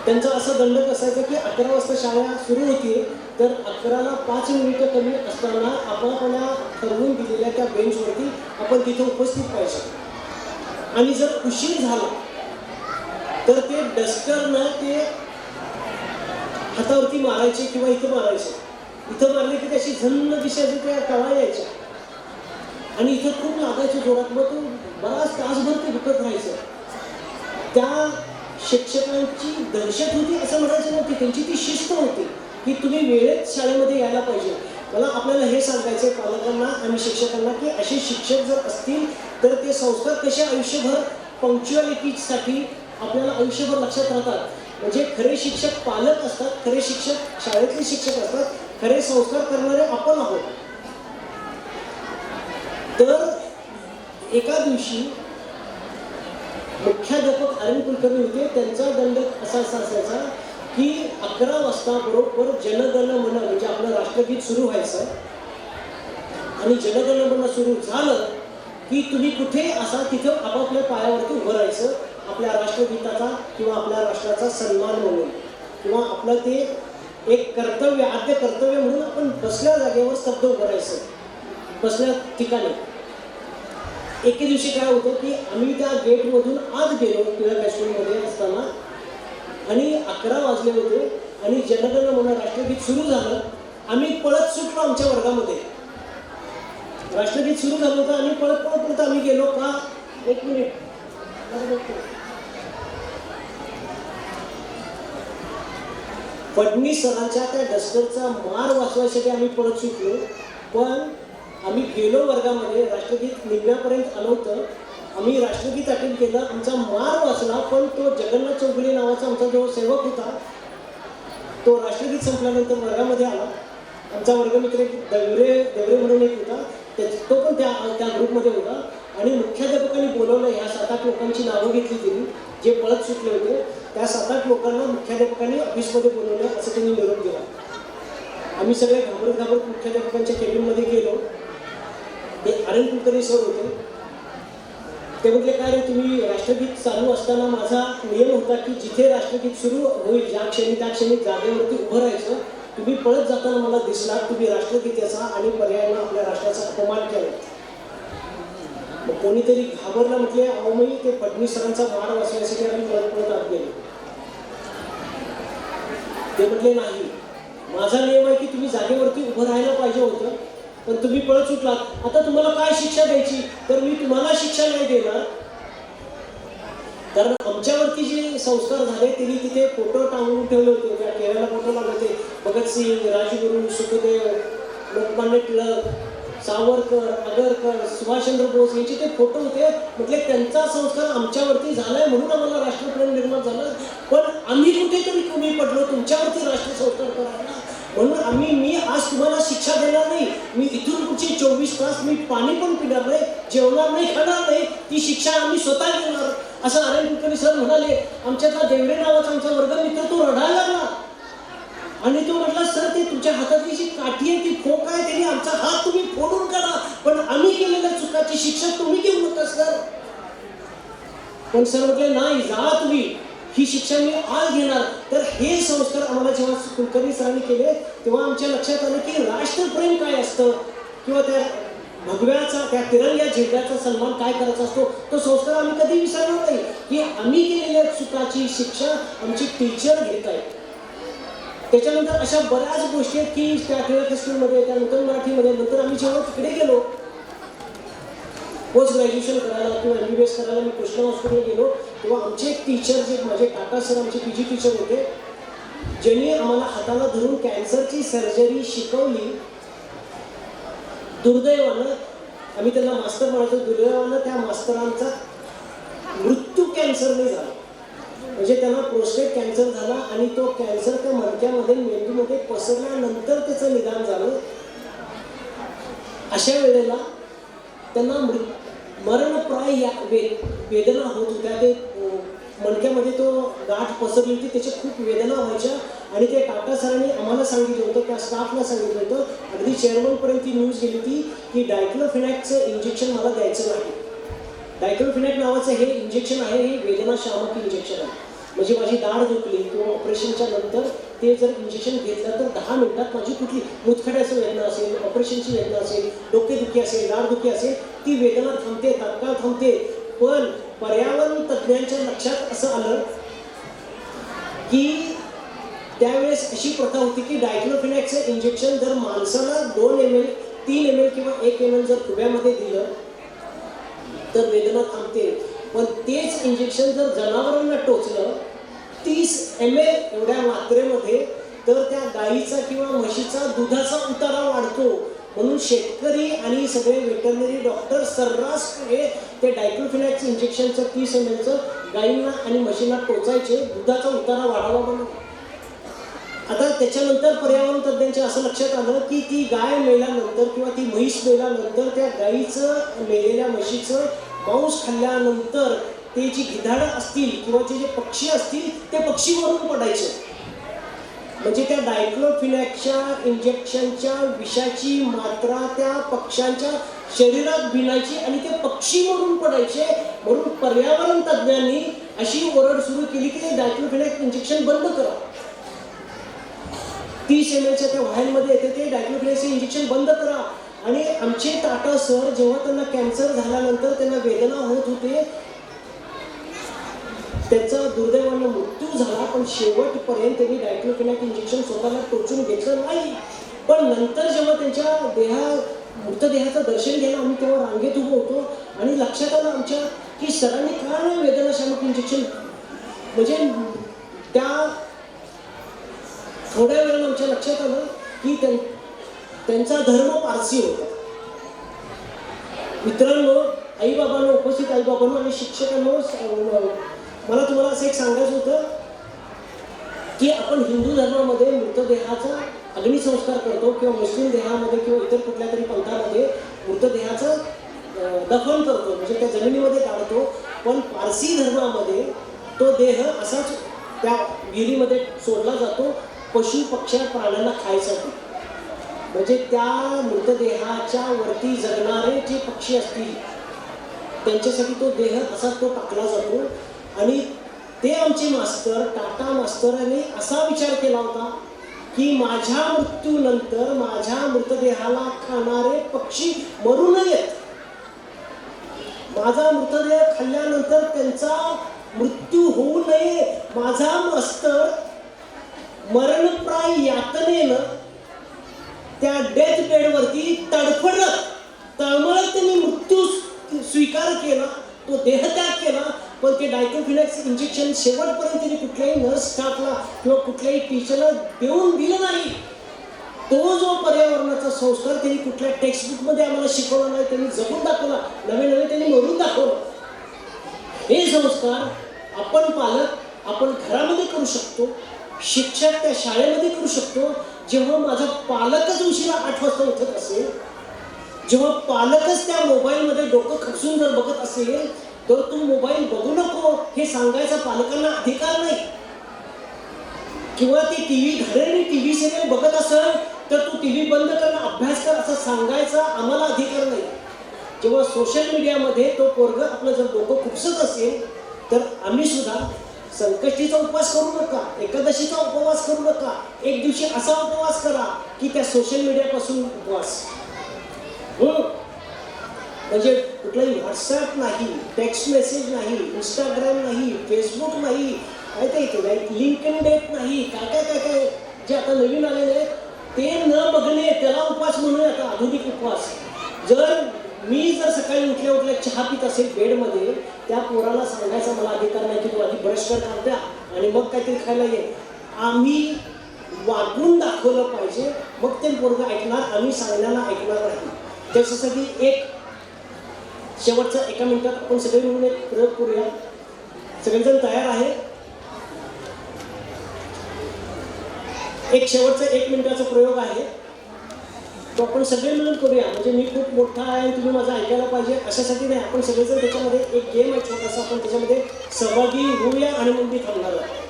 त्यांचा असा दंडक असायचा की 11 वाजता शाळा सुरू होती तर 11ला 5 मिनिटं कमी असताना आपल्याला ठरवून दिलेल्या त्या बेंचवरती आपण तिथे उपस्थित पाहिजे. आणि जर उशीर झाला तर ते डस्टरनं ते हातावरती मारायचे किंवा इथं मारायचे. इथं मारले की त्याची झन्न दिसायची, त्या कळा यायच्या आणि इथं खूप लागायचं जोरात. मग तो बराच तासभर ते विकत राहायचं. त्या शिक्षकांची दहशत होती असं म्हणायचं नव्हती, त्यांची ती शिस्त होती की तुम्ही वेळेत शाळेमध्ये यायला पाहिजे. मला आपल्याला हे सांगायचं आहे पालकांना आणि शिक्षकांना की असे शिक्षक जर असतील तर ते संस्कार कसे आयुष्यभर पंक्च्युअलिटीसाठी आपल्याला आयुष्यभर लक्षात राहतात. म्हणजे खरे शिक्षक पालक असतात, खरे शिक्षक शाळेतले शिक्षक असतात, खरे संस्कार करणारे आपण आहोत. तर एका दिवशी मुख्याध्यापक अरविंद कुलकर्णी होते. त्यांचा दंड असा असायचा की 11 वाजता बरोबर जनगण मन म्हणजे आपलं राष्ट्रगीत सुरू व्हायचं आणि जनगण मन सुरू झालं की तुम्ही कुठे असा तिथं आपापल्या पायावरती उभं राहायचं, आपल्या राष्ट्रगीताचा किंवा आपल्या राष्ट्राचा सन्मान म्हणून किंवा आपलं ते एक कर्तव्य, आद्य कर्तव्य म्हणून आपण बसल्या जागेवर स्तब्ध उभं राहायचं, बसल्या ठिकाणी. एके दिवशी काय होतं की आम्ही त्या गेटमधून आत गेलो टिळक हायस्कूलमध्ये असताना आणि 11 वाजले होते आणि जनगण मन राष्ट्रगीत सुरू झालं. आम्ही पळत सुटलो आमच्या वर्गामध्ये. राष्ट्रगीत सुरू झालं होतं आणि पळत पळत पळत आम्ही गेलो का. एक मिनिट. फडणीस सरांच्या त्या डस्टरचा मार वाचवायसाठी आम्ही पळत सुटलो. पण आम्ही गेलो वर्गामध्ये, राष्ट्रगीत निघण्यापर्यंत आलो होतं. आम्ही राष्ट्रगीत अटेंड केलं, आमचा मार वाचला. पण तो जगन्नाथ चौगुले नावाचा आमचा जो सेवक होता तो राष्ट्रगीत संपल्यानंतर वर्गामध्ये आला. आमचा वर्गमित्र एक देवरे म्हणून एक होता, तो पण त्या ग्रुपमध्ये होता आणि मुख्याध्यापकांनी बोलवलं. ह्या 7-8 लोकांची नावं घेतली त्यांनी जे पळत सुटले होते. त्या 7-8 लोकांना मुख्याध्यापकांनी ऑफिसमध्ये बोलवलं असं त्यांनी निरोप दिला. आम्ही सगळे घाबरत मुख्याध्यापकांच्या केबिनमध्ये गेलो. ते अरविंद कुलकर्णी सर होते. ते म्हटले काय रे तुम्ही, राष्ट्रगीत चालू असताना माझा नियम होता की जिथे राष्ट्रगीत सुरू होईल ज्या क्षणी त्या क्षणी जागेवरती उभं राहायचं. तुम्ही पळत जाताना मला दिसला, तुम्ही राष्ट्रगीताचा आणि पर्यायानं आपल्या राष्ट्राचा अपमान केला. मग कोणीतरी घाबरला, म्हटले अहो मी ते फडणीस सरांचा मार वाचवण्यासाठी आम्ही पळत आत गेलो. ते म्हटले नाही, माझा नियम आहे की तुम्ही जागेवरती उभं राहायला पाहिजे होतं पण तुम्ही पळत सुटलात. आता तुम्हाला काय शिक्षा द्यायची, तर मी तुम्हाला शिक्षा नाही देणार. कारण आमच्यावरती जे संस्कार झाले त्यांनी तिथे फोटो टांगून ठेवले होते. त्या केरळला फोटो लागले होते. भगतसिंग, राजगुरू, सुखदेव, लोकमान्य टिळक, सावरकर, आगरकर, सुभाषचंद्र बोस यांचे ते फोटो होते. म्हटले त्यांचा संस्कार आमच्यावरती झालाय म्हणून आम्हाला राष्ट्रप्रेम निर्माण झालं. पण आम्ही कुठेतरी कमी पडलो तुमच्यावरती राष्ट्र संस्कार करायला. म्हणून मी आज तुम्हाला शिक्षा देणार नाही. मी इथून पुढचे 24 तास मी पाणी पण पिणार नाही, जेवणार नाही, खाणार नाही. ती शिक्षा आम्ही स्वतः घेणार असं अरविंद कुलकर्णी सर म्हणाले. आमच्यातला देवरे नावाचा आमचा वर्गमित्र तो रडायला लागला आणि तो म्हटला सर ते तुमच्या हातातली जी काठी आहे ती फोक आहे, त्यांनी आमचा हात तुम्ही फोडून करा पण आम्ही केलेल्या चुकाची शिक्षा तुम्ही घेऊ नका सर. पण सर म्हटले नाही, जा तुम्ही, ही शिक्षा मी आज घेणार. तर हे संस्कार आम्हाला जेव्हा कुलकर्णी सरांनी केले तेव्हा आमच्या लक्षात आलं की राष्ट्रप्रेम काय असतं किंवा त्या भगव्याचा त्या तिरंग्या झेंड्याचा सन्मान काय करायचा असतो तो संस्कार आम्ही कधी विसरणार नाही की आम्ही केलेल्या चुकाची शिक्षा आमची टीचर घेत आहे. त्याच्यानंतर अशा बऱ्याच गोष्टी आहेत की त्या टिळक हायस्कूलमध्ये, त्यानंतर मराठीमध्ये, नंतर आम्ही जेव्हा तिकडे गेलो पोस्ट ग्रॅज्युएशन करायला किंवा MBBS करायला मी कृष्णा हॉस्पिटलला गेलो तेव्हा आमचे एक टीचर जे माझे टाटा सर आमचे PG टीचर होते ज्यांनी आम्हाला हाताला धरून कॅन्सरची सर्जरी शिकवली. दुर्दैवानं आम्ही त्यांना मास्तर म्हणायचो, दुर्दैवानं त्या मास्तरांचा मृत्यू कॅन्सरने झाला. म्हणजे त्यांना प्रोस्टेट कॅन्सर झाला आणि तो कॅन्सर त्या मणक्यामध्ये मेंदूमध्ये पसरल्यानंतर त्याचं निदान झालं. अशा वेळेला त्यांना मरणप्राय या वेदना होत होत्या. ते मणक्यामध्ये तो गाठ पसरली होती, त्याच्या खूप वेदना व्हायच्या आणि ते टाटा सरांनी आम्हाला सांगितलं होतं, त्या स्टाफला सांगितलं होतं, अगदी चेअरमनपर्यंत ती न्यूज गेली होती की डायक्लोफिनॅकचं इंजेक्शन मला द्यायचं नाही. डायक्लोफिनॅक नावाचं हे इंजेक्शन आहे, हे वेदनाशामक इंजेक्शन आहे. म्हणजे माझी दाढ दुखली किंवा ऑपरेशनच्या नंतर ते जर इंजेक्शन घेतलं तर 10 मिनिटात माझी कुठली मुतखड्याची वेदना असेल, ऑपरेशनची वेदना असेल, डोकेदुखी असेल, दाढदुखी असेल, ती वेदना थांबते, तात्काळ थांबते. पण पर्यावरण तज्ज्ञांच्या लक्षात असं आलं की त्यावेळेस अशी प्रथा होती की डायक्लोफिनॅक डायक्लोफिनॅकचं इंजेक्शन जर माणसाला 2 ml 3 ml किंवा 1 ml जर फुग्यामध्ये दिलं तर वेदना थांबते. पण तेच इंजेक्शन जर जनावरांना टोचलं 30 ml एवढ्या मात्रेमध्ये तर त्या गाईचा किंवा म्हशीचा दुधाचा उतारा वाढतो. म्हणून शेतकरी आणि सगळे वेटरनरी डॉक्टर सर्रासपणे ते डायक्लोफिनॅकचं इंजेक्शनचं 30 mlचं गाईंना आणि म्हशींना टोचायचे दुधाचा उतारा वाढावा म्हणून. आता त्याच्यानंतर पर्यावरण तज्ज्ञांच्या असं लक्षात आलं की ती गाय मेल्यानंतर किंवा ती म्हैस मेल्यानंतर त्या गाईचं मेलेल्या म्हशीचं मांस खाल्ल्यानंतर ते जी गिधाडं असतील किंवा ते जे पक्षी असतील ते पक्षी मरून पडायचे. म्हणजे त्या डायक्लोफिनॅकच्या इंजेक्शनच्या विषाची मात्रा त्या पक्ष्यांच्या शरीरात भिनायची आणि ते पक्षी मरून पडायचे. म्हणून पर्यावरण तज्ज्ञांनी अशी ओरड सुरू केली की ते डायक्लोफिनॅक इंजेक्शन बंद करा. 30 mlच्या त्या व्हायलमध्ये येते ते डायक्लोफिनॅकचे इंजेक्शन बंद करा. आणि आमचे टाटा सर जेव्हा त्यांना कॅन्सर झाल्यानंतर त्यांना वेदना होत होते, त्यांचा दुर्दैवानं मृत्यू झाला, पण शेवटपर्यंत त्यांनी डायक्लोफिनॅक इंजेक्शन स्वतःला टोचून घेतलं नाही. पण नंतर जेव्हा त्यांच्या मृतदेहाचं दर्शन घ्यायला आम्ही तेव्हा रांगेत उभं होतो आणि लक्षात आलं आमच्या की सरांनी का नाही वेदनाशामक इंजेक्शन. म्हणजे त्या थोड्या वेळानं आमच्या लक्षात आलं की त्यांचा धर्म पारसी होता. मित्रांनो, आईबाबांना, उपस्थित आईबाबांना आणि शिक्षकांना मला तुम्हाला असं एक सांगायचं होतं की आपण हिंदू धर्मामध्ये मृतदेहाचा अग्निसंस्कार करतो किंवा मुस्लिम देहामध्ये किंवा इतर कुठल्या तरी पंथामध्ये मृतदेहाचं दफन करतो, म्हणजे त्या जमिनीमध्ये काढतो. पण पारसी धर्मामध्ये तो देह असाच त्या विहिरीमध्ये सोडला जातो पशु पक्ष्या प्राण्यांना खायसाठी. म्हणजे त्या मृतदेहाच्या वरती जगणारे जे पक्षी असतील त्यांच्यासाठी तो देह असा तो टाकला जातो. आणि ते आमचे मास्तर, टाटा मास्तरांनी असा विचार केला होता की माझ्या मृत्यूनंतर माझ्या मृतदेहाला खाणारे पक्षी मरू नयेत. माझा मृतदेह खाल्ल्यानंतर त्यांचा मृत्यू होऊ नये. माझा मास्तर मरणप्राय यातनेनं त्या डेथ बेडवरती तडफडत तळमळत त्यांनी मृत्यू स्वीकार केला, तो देहत्याग केला. पण ते डायक्लोफिनॅकचं इंजेक्शन शेवटपर्यंत त्यांनी कुठल्याही नर्स स्टाफला किंवा कुठल्याही टीचरला देऊन दिलं नाही. तो जो पर्यावरणाचा संस्कार त्यांनी कुठल्या टेक्स्टबुकमध्ये आम्हाला शिकवला नाही, त्यांनी जगून दाखवला, नवे नवे त्यांनी मरून दाखवलं. हे संस्कार आपण पालक आपण घरामध्ये करू शकतो, शिक्षक त्या शाळेमध्ये करू शकतो. जेव्हा माझा पालकच उशिरा 8 वाजता उठत असेल, जेव्हा पालकच त्या मोबाईलमध्ये डोकं खपसून जर बघत असेल तर तू मोबाईल बघू नको हे सांगायचा पालकांना अधिकार नाही. किंवा ती टीव्ही घराने टीव्ही सिरियल बघत असेल तर तू टीव्ही बंद करणं, अभ्यास कर असं सांगायचा आम्हाला अधिकार नाही. जेव्हा सोशल मीडियामध्ये तो पोरग आपलं जर डोकं खुपसत असेल तर आम्ही सुद्धा संकष्टीचा उपवास करू नका, एकादशीचा उपवास करू नका, एक दिवशी असा उपवास करा की त्या सोशल मीडियापासून उपवास. म्हणजे कुठलाही व्हॉट्सॲप नाही, टेक्स्ट मेसेज नाही, इंस्टाग्राम नाही, फेसबुक नाही, काय ते लिंक्डइन डेट नाही, काय काय काय काय जे आता नवीन आलेले ते न बघणे त्याला उपवास म्हणूया. आता आधुनिक उपवास. मी जर सकाळी उठल्या चहा पित असेल बेडमध्ये, त्या पोराला सांगायचा मला अधिकार नाही की तू आधी ब्रश कर द्या आणि मग काहीतरी खायला ये. आम्ही वागून दाखवलं पाहिजे, मग ते पोरगं ऐकणार, आम्ही सांगण्याला ऐकणार नाही. त्याच्यासाठी एक शेवटचा 1 मिनिटात आपण सगळे मिळून एक प्रयोग करूया. सगळेजण तयार आहे? एक शेवटचा 1 मिनिटाचा प्रयोग आहे तो आपण सगळे मिळून करूया. म्हणजे मी खूप मोठा आहे आणि तुम्ही माझं ऐकायला पाहिजे अशासाठी नाही, आपण सगळेजण त्याच्यामध्ये एक गेम आहे छोटासा, आपण त्याच्यामध्ये सहभागी होऊया आणि मग मी थांबणार आहे.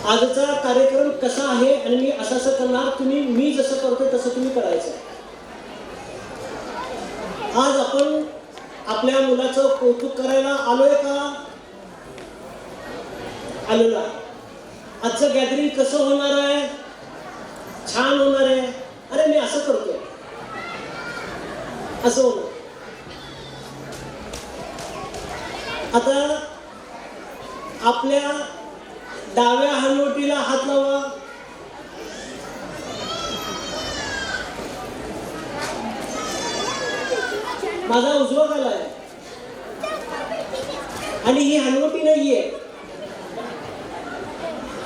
आजचा कार्यक्रम कसा आहे आणि मी असं करणार, तुम्ही मी जसं करतोय तसं तुम्ही करायचं. आज आपण आपल्या मुलाचं कौतुक करायला आलोय का? आलेलो आहे. आजचं गॅदरिंग कसं होणार आहे? छान होणार आहे. अरे मी असं करतोय, असं होणार. आता आपल्या डाव्या हनुवटीला हात लावा. माझा उजवा गाल आहे आणि ही हनुवटी नाहीये,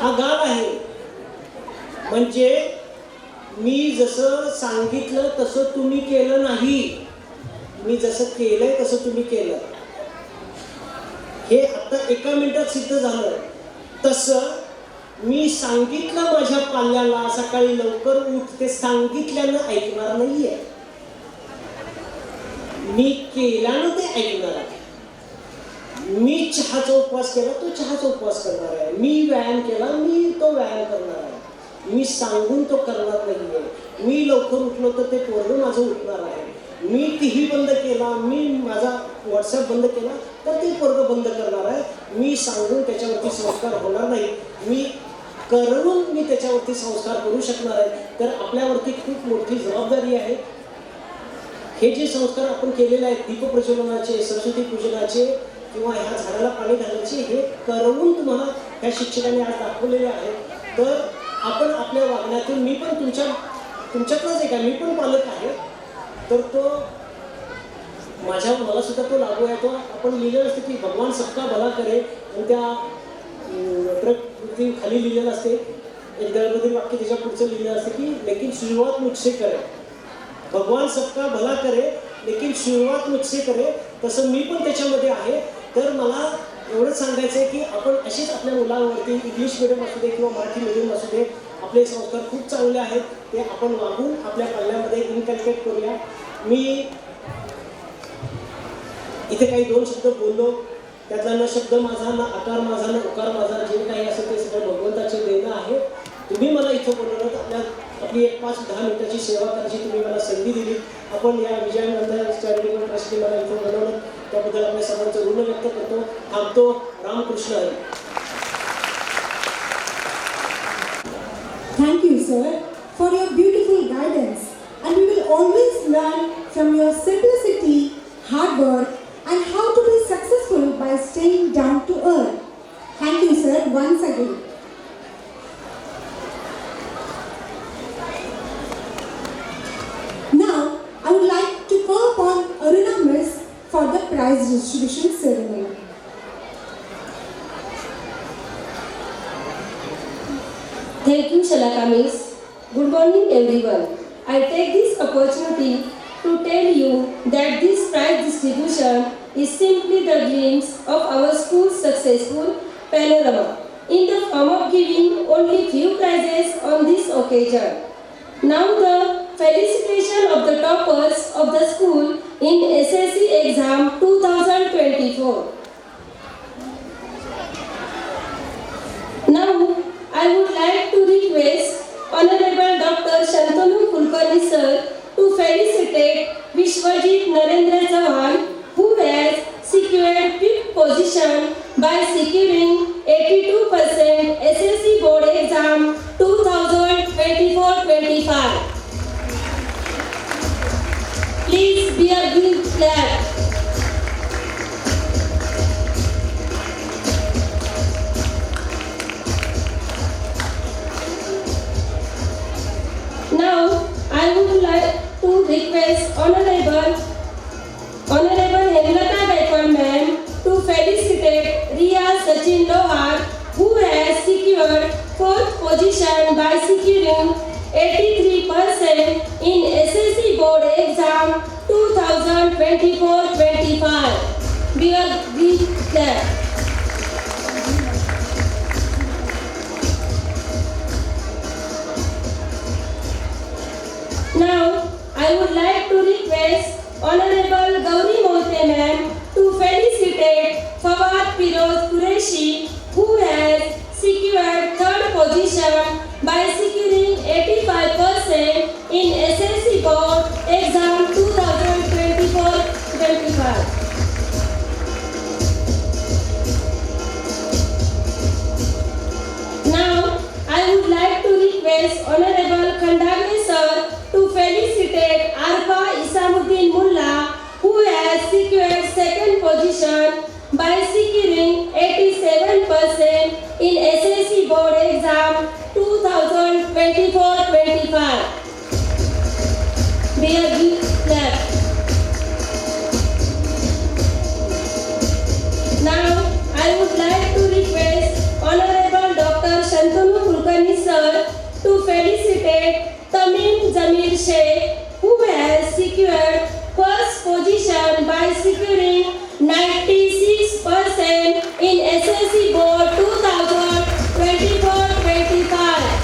हा गाल आहे. म्हणजे मी जसं सांगितलं तसं तुम्ही केलं नाही. मी जसं केलंय तसं तुम्ही केलं. हे आता एका मिनिटात सिद्ध झालं. तसं मी सांगितलं माझ्या पाल्याला सकाळी लवकर उठ, ते सांगितल्यानं ऐकणार नाहीये. मी केल्यानं ते ऐकणार आहे. मी चहाचा उपवास केला, तो चहाचा उपवास करणार आहे. मी व्यायाम केला, मी तो व्यायाम करणार आहे. मी सांगून तो करणार नाहीये. मी लवकर उठलो तर ते पोरगं माझं उठणार आहे. मी टीव्ही बंद केला, मी माझा व्हॉट्सअप बंद केला तर ते पोरगं बंद करणार आहे. मी सांगून त्याच्यावरती संस्कार होणार नाही. मी करून मी त्याच्यावरती संस्कार करू शकणार आहे. तर आपल्यावरती खूप मोठी जबाबदारी आहे. हे जे संस्कार आपण केलेले आहेत, दीपप्रज्वलनाचे, सरस्वती पूजनाचे किंवा ह्या झाडाला पाणी घालायचे, हे करवून तुम्हाला ह्या शिक्षकांनी आज दाखवलेले आहेत. तर आपण आपल्या वागण्यातून, मी पण तुमच्यातलाच एक आहे, मी पण पालक आहे, तर तो मला सुद्धा तो लागू आहे. तो आपण लिहिलेलं असतं की भगवान सबका भला करे, आणि त्या प्रकृती खाली लिहिलेलं असते एक दळबद्री वाक्य, त्याच्या पुढचं लिहिलेलं असतं की लेकिन सुरुवात मुझसे करे. भगवान सबका भला करे लेकिन सुरुवात मुझसे करे. तसं मी पण त्याच्यामध्ये आहे. तर मला एवढंच सांगायचं आहे की आपण असेच आपल्या मुलांवरती, इंग्लिश मिडियम असू दे किंवा मराठी मिडियम असू दे, आपले संस्कार खूप चांगले आहेत. ते आपण वागून आपल्या पाल्यामध्ये इनकल्केट करूया. मी इथे काही 2 शब्द बोललो, त्यातला न शब्द माझा, ना आकार माझा, ना उकार माझा, जे काही असेल ते सगळं भगवंताचे देणं आहे. तुम्ही मला इथं बोलवलं, आपली एक 5-10 मिनिटाची सेवा करायची तुम्ही मला संधी दिली. आपण या विजयानंद चॅरिटेबल ट्रस्टने मला इथं बोलवलं, त्याबद्दल आपल्या सर्वांचं ऋण व्यक्त करतो. थांबतो. Ramakrishna Hari. Thank you, sir, for your beautiful guidance. And we will always learn from your simplicity, hard work, and how to be successful by staying down to earth. Thank you, sir, once again. Now, I would like to call upon Aruna Miss for the prize distribution ceremony. Thank you, Shalaka Miss. Good morning, everyone. I take this opportunity to tell you that this prize distribution is simply the glimpse of our school's successful panorama in the form of giving only few prizes on this occasion. Now the felicitation of the toppers of the school in SSC exam 2024. Now I would like to request Honorable Dr. Shantanu Kulkarni sir to felicitate Vishwajit Narendra Chavan, who has secured 5th position by securing 82% SSC board exam 2024-25. Please be a big clap. Now, I would like to request Honorable Hemlata Gaikwad ma'am to felicitate Riya Sachin Lohar, who has secured 4th position by securing 83% in SSC board exam 2024-25. Be a big clap. Now, I would like to request Honorable Gauri Mohte ma'am to felicitate Fawad Firoz Qureshi, who has secured 3rd position by securing 85% in SSC board exam 2024-25. Now, I would like to request Honorable Khandagre sir to felicitate Arfa Isamuddin Mulla, who has secured 2nd position by securing 87% in SSC felicitate Tamim Jamil Sheikh, who has secured first position by securing 96% in SSC Board 2024-25.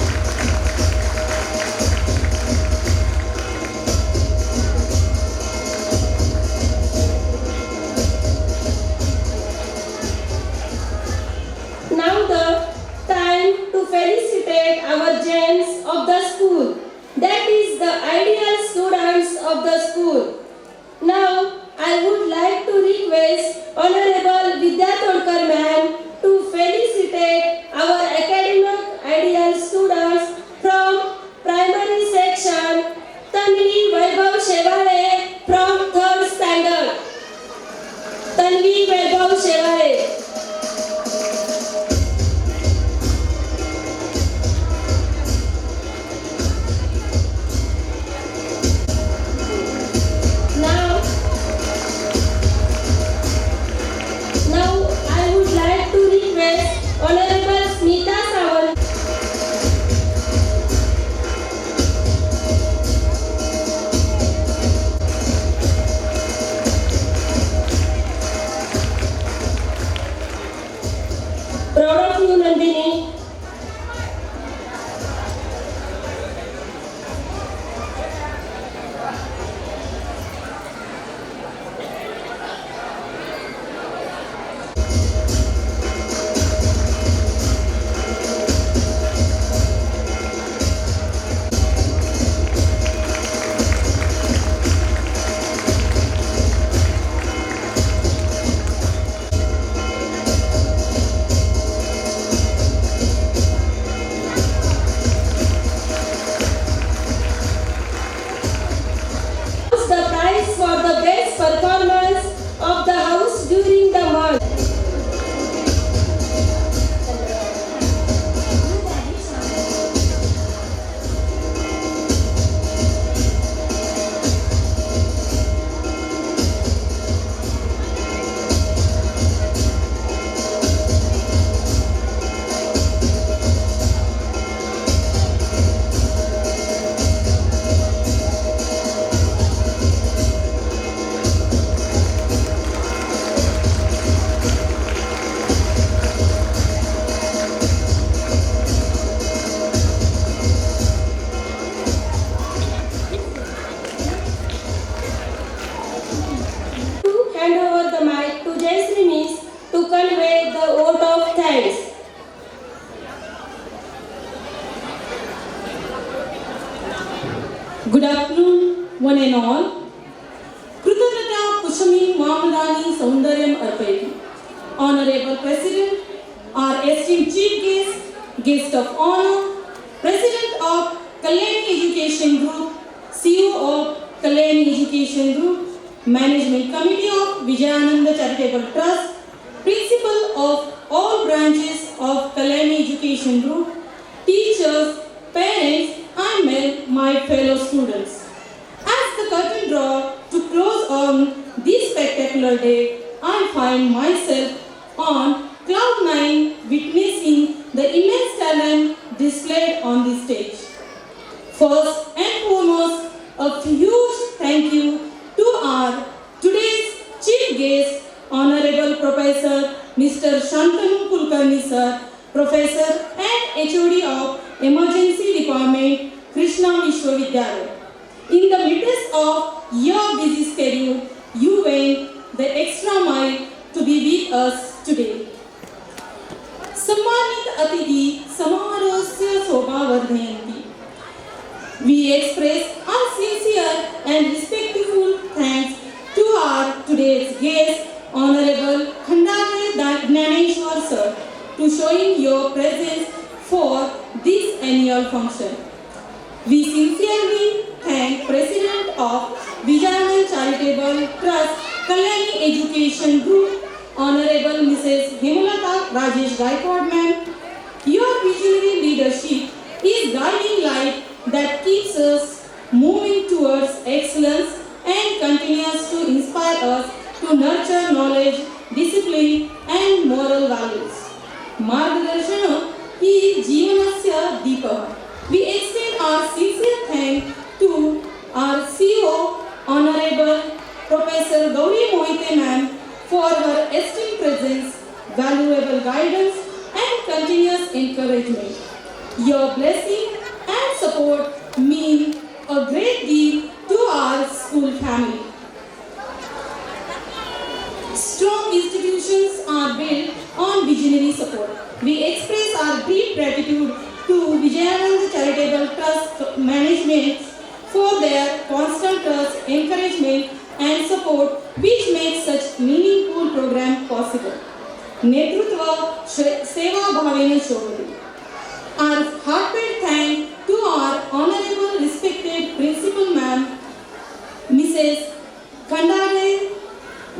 Now the time to felicitate our gems of the school, that is the ideal students of the school. Now I would like to request Honorable Vidya Todkar ma'am to felicitate our academic ideal students from primary section. Tanvi Vaibhav Shevare from 3rd standard. Tanvi Vaibhav Shevare. Now I would like to request Honorable Smita Sawant. Proud of you, Nandini. The prize for the best performance of the house during the month. To hand over the mic to Jayashree Miss to convey the vote of thanks. Good afternoon, one and all. Krutanata Pushami Mamadani Soundaryam Arpayati. Honorable President, our esteemed Chief Guest, Guest of Honor, President of Kalyani Education Group, CEO of Kalyani Education Group, Management Committee of Vijayananda Charitable Trust, Principal of all branches of Kalyani Education Group, teachers, parents, and my fellow students. As the curtain draw to close on this spectacular day, I find myself on cloud 9 witnessing the immense talent displayed on the stage. First and foremost, a huge thank you to our today's chief guest, Honorable Professor Mr. Shantanu Kulkarni sir, Professor and HOD of Emergency Department, Krishna Vishwavidyalaya. In the midst of your busy schedule, you went the extra mile to be with us today. Sammanit Atiti Samarosya Sobhavardhayanti. We express our sincere and respectful thanks to our today's guest, Honorable Khandare Gnaneshwar sir, to showing your presence for this annual function. We sincerely thank President of Vijayananda Charitable Trust, Kalyani Education Group, Honorable Mrs. Hemlata Rajesh Gaikwad ma'am. Your visionary leadership is guiding light that keeps us moving towards excellence and continues to inspire us to nurture knowledge, discipline, and moral values. Margadarshana hi Jeevanasya Deepah. We extend our sincere thanks to our CEO, Honorable Professor Gauri Mohite ma'am, for her esteemed presence, valuable guidance, and continuous encouragement. Your blessing and support mean a great deal to our school family. Strong institutions are built on visionary support. We express our deep gratitude to Vijayananda Charitable Trust management for their constant trust, encouragement, and support, which makes such meaningful program possible. नेतृत्व सेवा भावेने शोभते. Our heartfelt thanks to our honorable respected principal ma'am, Mrs. Khandare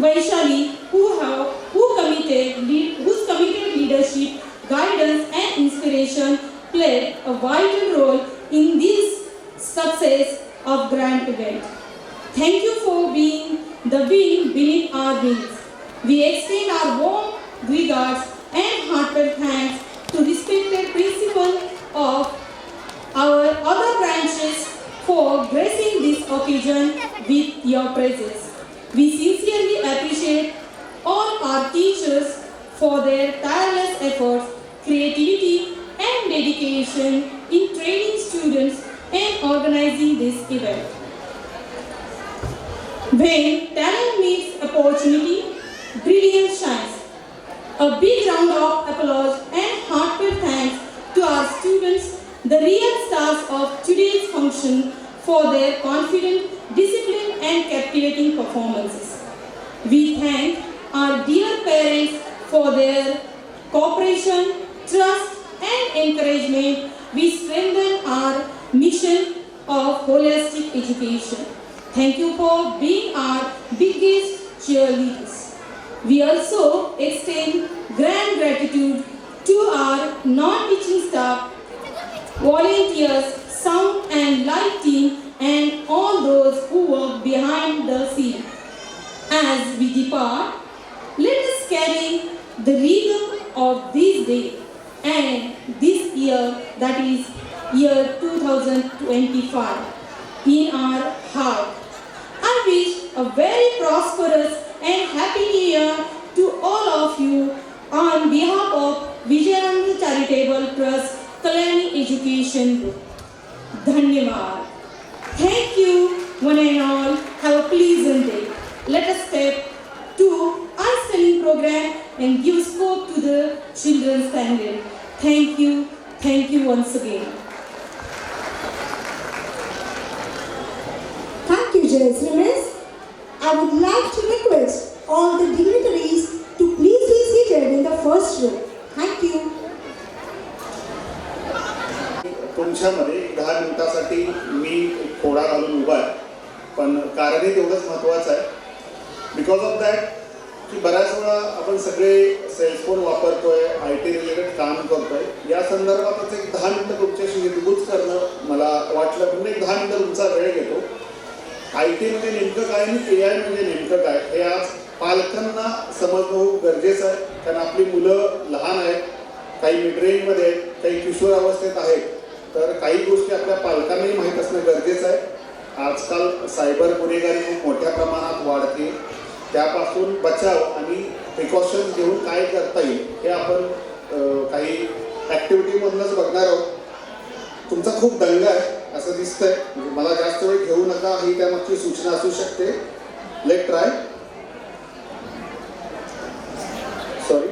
Vaishali, whose committed leadership, guidance, and inspiration played a vital role in this success of grand event. Thank you for being the wind beneath our wings. We extend our warm regards and heartfelt thanks to respected principal of our other branches for gracing this occasion with your presence. We sincerely appreciate all our teachers for their tireless efforts, creativity, and dedication in training students and organizing this event. When talent meets opportunity, brilliance shines. A big round of applause and heartfelt thanks to our students, the real stars of today's function, for their confident, disciplined, and captivating performances. We thank our dear parents for their cooperation, trust, and encouragement. We strengthen our mission of holistic education. Thank you for being our biggest cheerleaders. We also extend grand gratitude to our non-teaching staff, volunteers, sound and light team, and all those who work behind the scene. As we depart, let us carry the rhythm of this day and this year, that is year 2025, in our heart. I wish a very prosperous and happy new year to all of you on behalf of Vijayananda Charitable Trust, Kalyani Education Group. Dhanyavad. Thank you, one and all. Have a pleasant day. Let us step to our studying program and give scope to the children's standard. Thank you once again. Thank you, Jayasri Miss. I would like to request all the dignitaries to please be seated in the first row. Thank you. तुमच्यामध्ये 10 मिनिटासाठी मी थोडा घालून उभा आहे, पण कारणही तेवढंच महत्त्वाचं आहे. बिकॉज ऑफ दॅट की बऱ्याच वेळा आपण सगळे सेलफोन वापरतोय, IT रिलेटेड काम करतोय, या संदर्भातच एक 10 मिनिटं तुमच्याशी हितगुज करणं मला वाटलं, म्हणून एक 10 मिनिटं तुमचा वेळ घेतो. IT म्हणजे नेमकं काय आणि AI म्हणजे नेमकं काय हे आज पालकांना समजणं गरजेचं आहे. कारण आपली मुलं लहान आहेत, काही मिड रेंजमध्ये आहेत, काही किशोर अवस्थेत आहेत, तर काही गोष्टी आपल्या पालकांनाही माहीत असणं गरजेचं आहे. आजकाल सायबर गुन्हेगारी खूप मोठ्या प्रमाणात वाढते, त्यापासून बचाव आणि प्रिकॉशन्स घेऊन काय करता येईल हे आपण काही ॲक्टिव्हिटीमधूनच बघणार आहोत. तुमचा खूप दंगा आहे असं दिसतंय, म्हणजे मला जास्त वेळ घेऊ नका ही त्यामागची सूचना असू शकते. Let try. Sorry.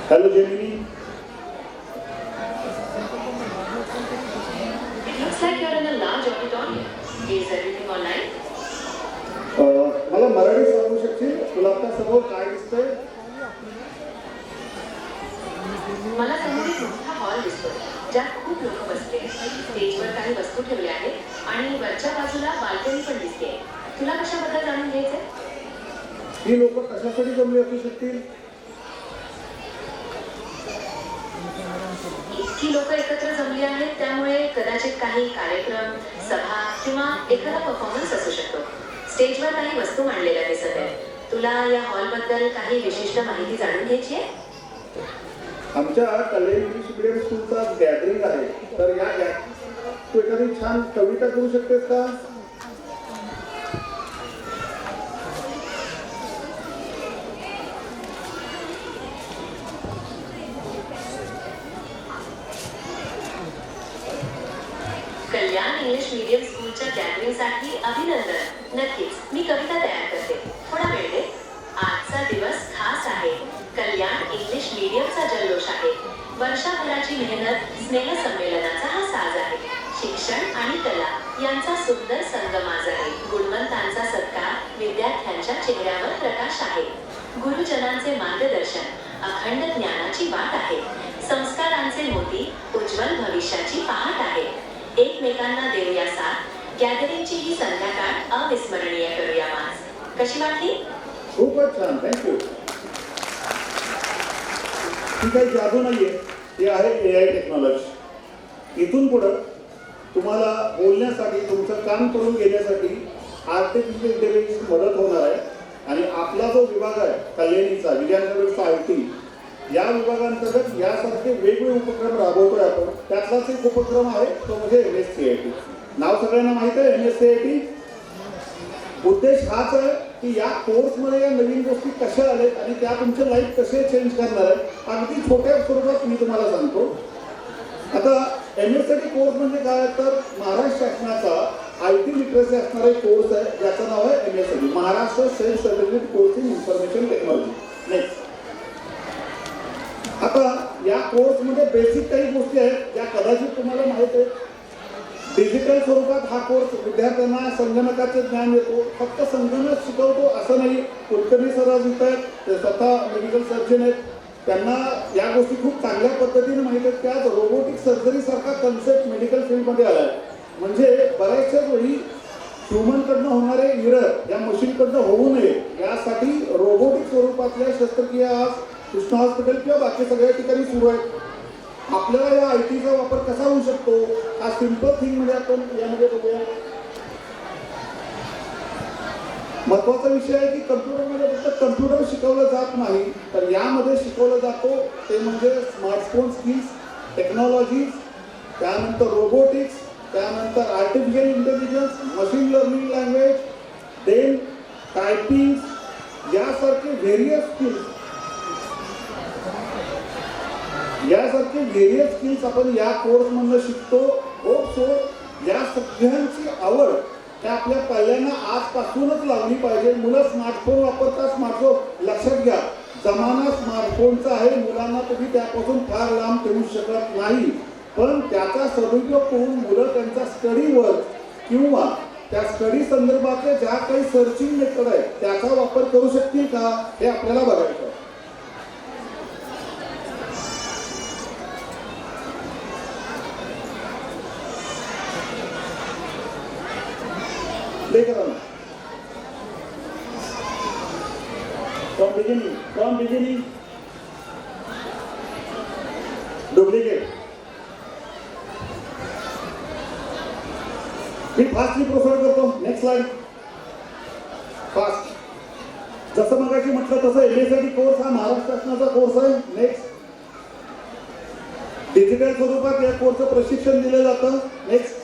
Hello, Gemini. It looks like you're in a large auditorium. Is everything online? मला मराठी सांगू शकशील? तुला आता समोर काय दिसतंय? मला समोर एक मोठा हॉल दिसतोय, ज्यात खूप लोक बसले. स्टेजवर काही वस्तू ठेवल्या आहेत आणि वरच्या बाजूला बाल्कनी पण दिसते. तुला कशाबद्दल जाणून घ्यायचंय? ही लोक कशासाठी जमली असू शकतील? इतकी लोक एकत्र जमली आहेत, त्यामुळे कदाचित काही कार्यक्रम, सभा किंवा एखादा परफॉर्मन्स असू शकतो. स्टेजवर काही वस्तू मांडलेल्या दिसत आहेत. तुला या हॉलबद्दल काही विशिष्ट माहिती जाणून घ्यायची आहे? आमच्या कल्याण इंग्लिश मीडियम स्कूलचा गॅदरिंग आहे, तर या तू एखादी छान कविता करू शकतेस का? कल्याण इंग्लिश मीडियम स्कूलच्या गॅदरिंगसाठी अभिनंदन. नक्कीच मी कविता तयार करते. थोडा वेळ दे. आजचा दिवस खास आहे. कल्याण इंग्लिश मीडियमचा जल्लोष आहे. वर्षभराची मेहनत, स्नेहसंमेलनाचा हा साज आहे. शिक्षण आणि कला यांचा सुंदर संगम आज आहे. गुणवंतांचा सत्कार, विद्यार्थ्यांच्या चेहऱ्यावर प्रकाश आहे. गुरुजनांचे मार्गदर्शन, अखंड ज्ञानाची वाट आहे. संस्कारांचे मोती, उज्ज्वल भविष्याची पहाट आहे. एकमेकांना देऊया साथ. गॅदरिंगची ही संध्याकाळ अविस्मरणीय करूया आज. कशी वाटली? खूपच छान, थँक्यू. ही काही जादू नाहीये, ही आहे AI टेक्नॉलॉजी. इथून पुढं तुम्हाला बोलण्यासाठी, तुमचं काम करून घेण्यासाठी आर्टिफिशियल इंटेलिजन्स मदत होणार आहे. आणि आपला जो विभाग आहे कल्याणीचा, विजयनगरचा IT, या विभागांतर्गत यासारखे वेगवेगळे उपक्रम राबवतोय आपण. त्यातलाच एक उपक्रम आहे तो म्हणजे MSCIT. नाव सगळ्यांना माहित आहे MSCIT. उद्देश हाच आहे की या कोर्समध्ये या नवीन गोष्टी कशा आल्यात आणि त्या तुमचे लाईफ कसे चेंज करणार आहे. अगदी छोट्या स्वरूपात मी तुम्हाला सांगतो. आता MSCIT कोर्स म्हणजे काय, तर महाराष्ट्र शासनाचा IT लिटरसी असणारा एक कोर्स आहे ज्याचं नाव आहे MSCIT, Maharashtra self certificate course in information technology. Next, आता या कोर्समध्ये बेसिक काही गोष्टी आहेत ज्या कदाचित तुम्हाला माहित आहेत. डिजिटल स्वरूपात हा कोर्स विद्यार्थ्यांना संगणकाचे ज्ञान देतो. फक्त संगणक शिकवतो असं नाही. कुलकर्णी सर आज इथं आहेत, ते स्वतः मेडिकल सर्जन आहेत. त्यांना या गोष्टी खूप चांगल्या पद्धतीने माहीत आहेत. त्यात रोबोटिक सर्जरी सारखा कन्सेप्ट मेडिकल फील्डमध्ये आला आहे. म्हणजे बऱ्याचशा वेळी ह्युमनकडनं होणारे इरर या मशीनकडनं होऊ नये यासाठी रोबोटिक स्वरूपातल्या शस्त्रक्रिया आज कृष्णा हॉस्पिटल किंवा बाकी सगळ्या ठिकाणी सुरू आहेत. आपल्याला या ITचा वापर कसा होऊ शकतो हा सिंपल थिंग मध्ये आपण यामध्ये बघूया. महत्वाचा विषय आहे की कम्प्युटरमध्ये फक्त कम्प्युटर शिकवलं जात नाही, तर यामध्ये शिकवलं जातो ते म्हणजे स्मार्टफोन स्किल्स, टेक्नॉलॉजीज, त्यानंतर रोबोटिक्स, त्यानंतर artificial intelligence, machine learning language, then typing यासारखे व्हेरियस स्किल्स आपण या कोर्समधनं शिकतो. सो या सगळ्यांची आवड त्या आपल्या पाल्यांना आजपासूनच लावली पाहिजे. मुलं स्मार्टफोन वापरतात, स्मार्टफोन लक्षात घ्या, जमाना स्मार्टफोनचा आहे. मुलांना तुम्ही त्यापासून फार लांब ठेवू शकत नाही, पण त्याचा सदुपयोग करून मुलं त्यांचा स्टडी वर्क किंवा त्या स्टडी संदर्भातल्या ज्या काही सर्चिंग मेथड आहेत त्याचा वापर करू शकतील का हे आपल्याला बघायचं. From beginning, duplicate. मी फास्टली प्रोसेड करतो. Next slide. फास्ट. जसं मगाशी म्हटलं तसं MSCIT कोर्स हा महाराष्ट्र शासनाचा कोर्स आहे. नेक्स्ट, डिजिटल स्वरूपात या कोर्सचं प्रशिक्षण दिलं जातं. नेक्स्ट,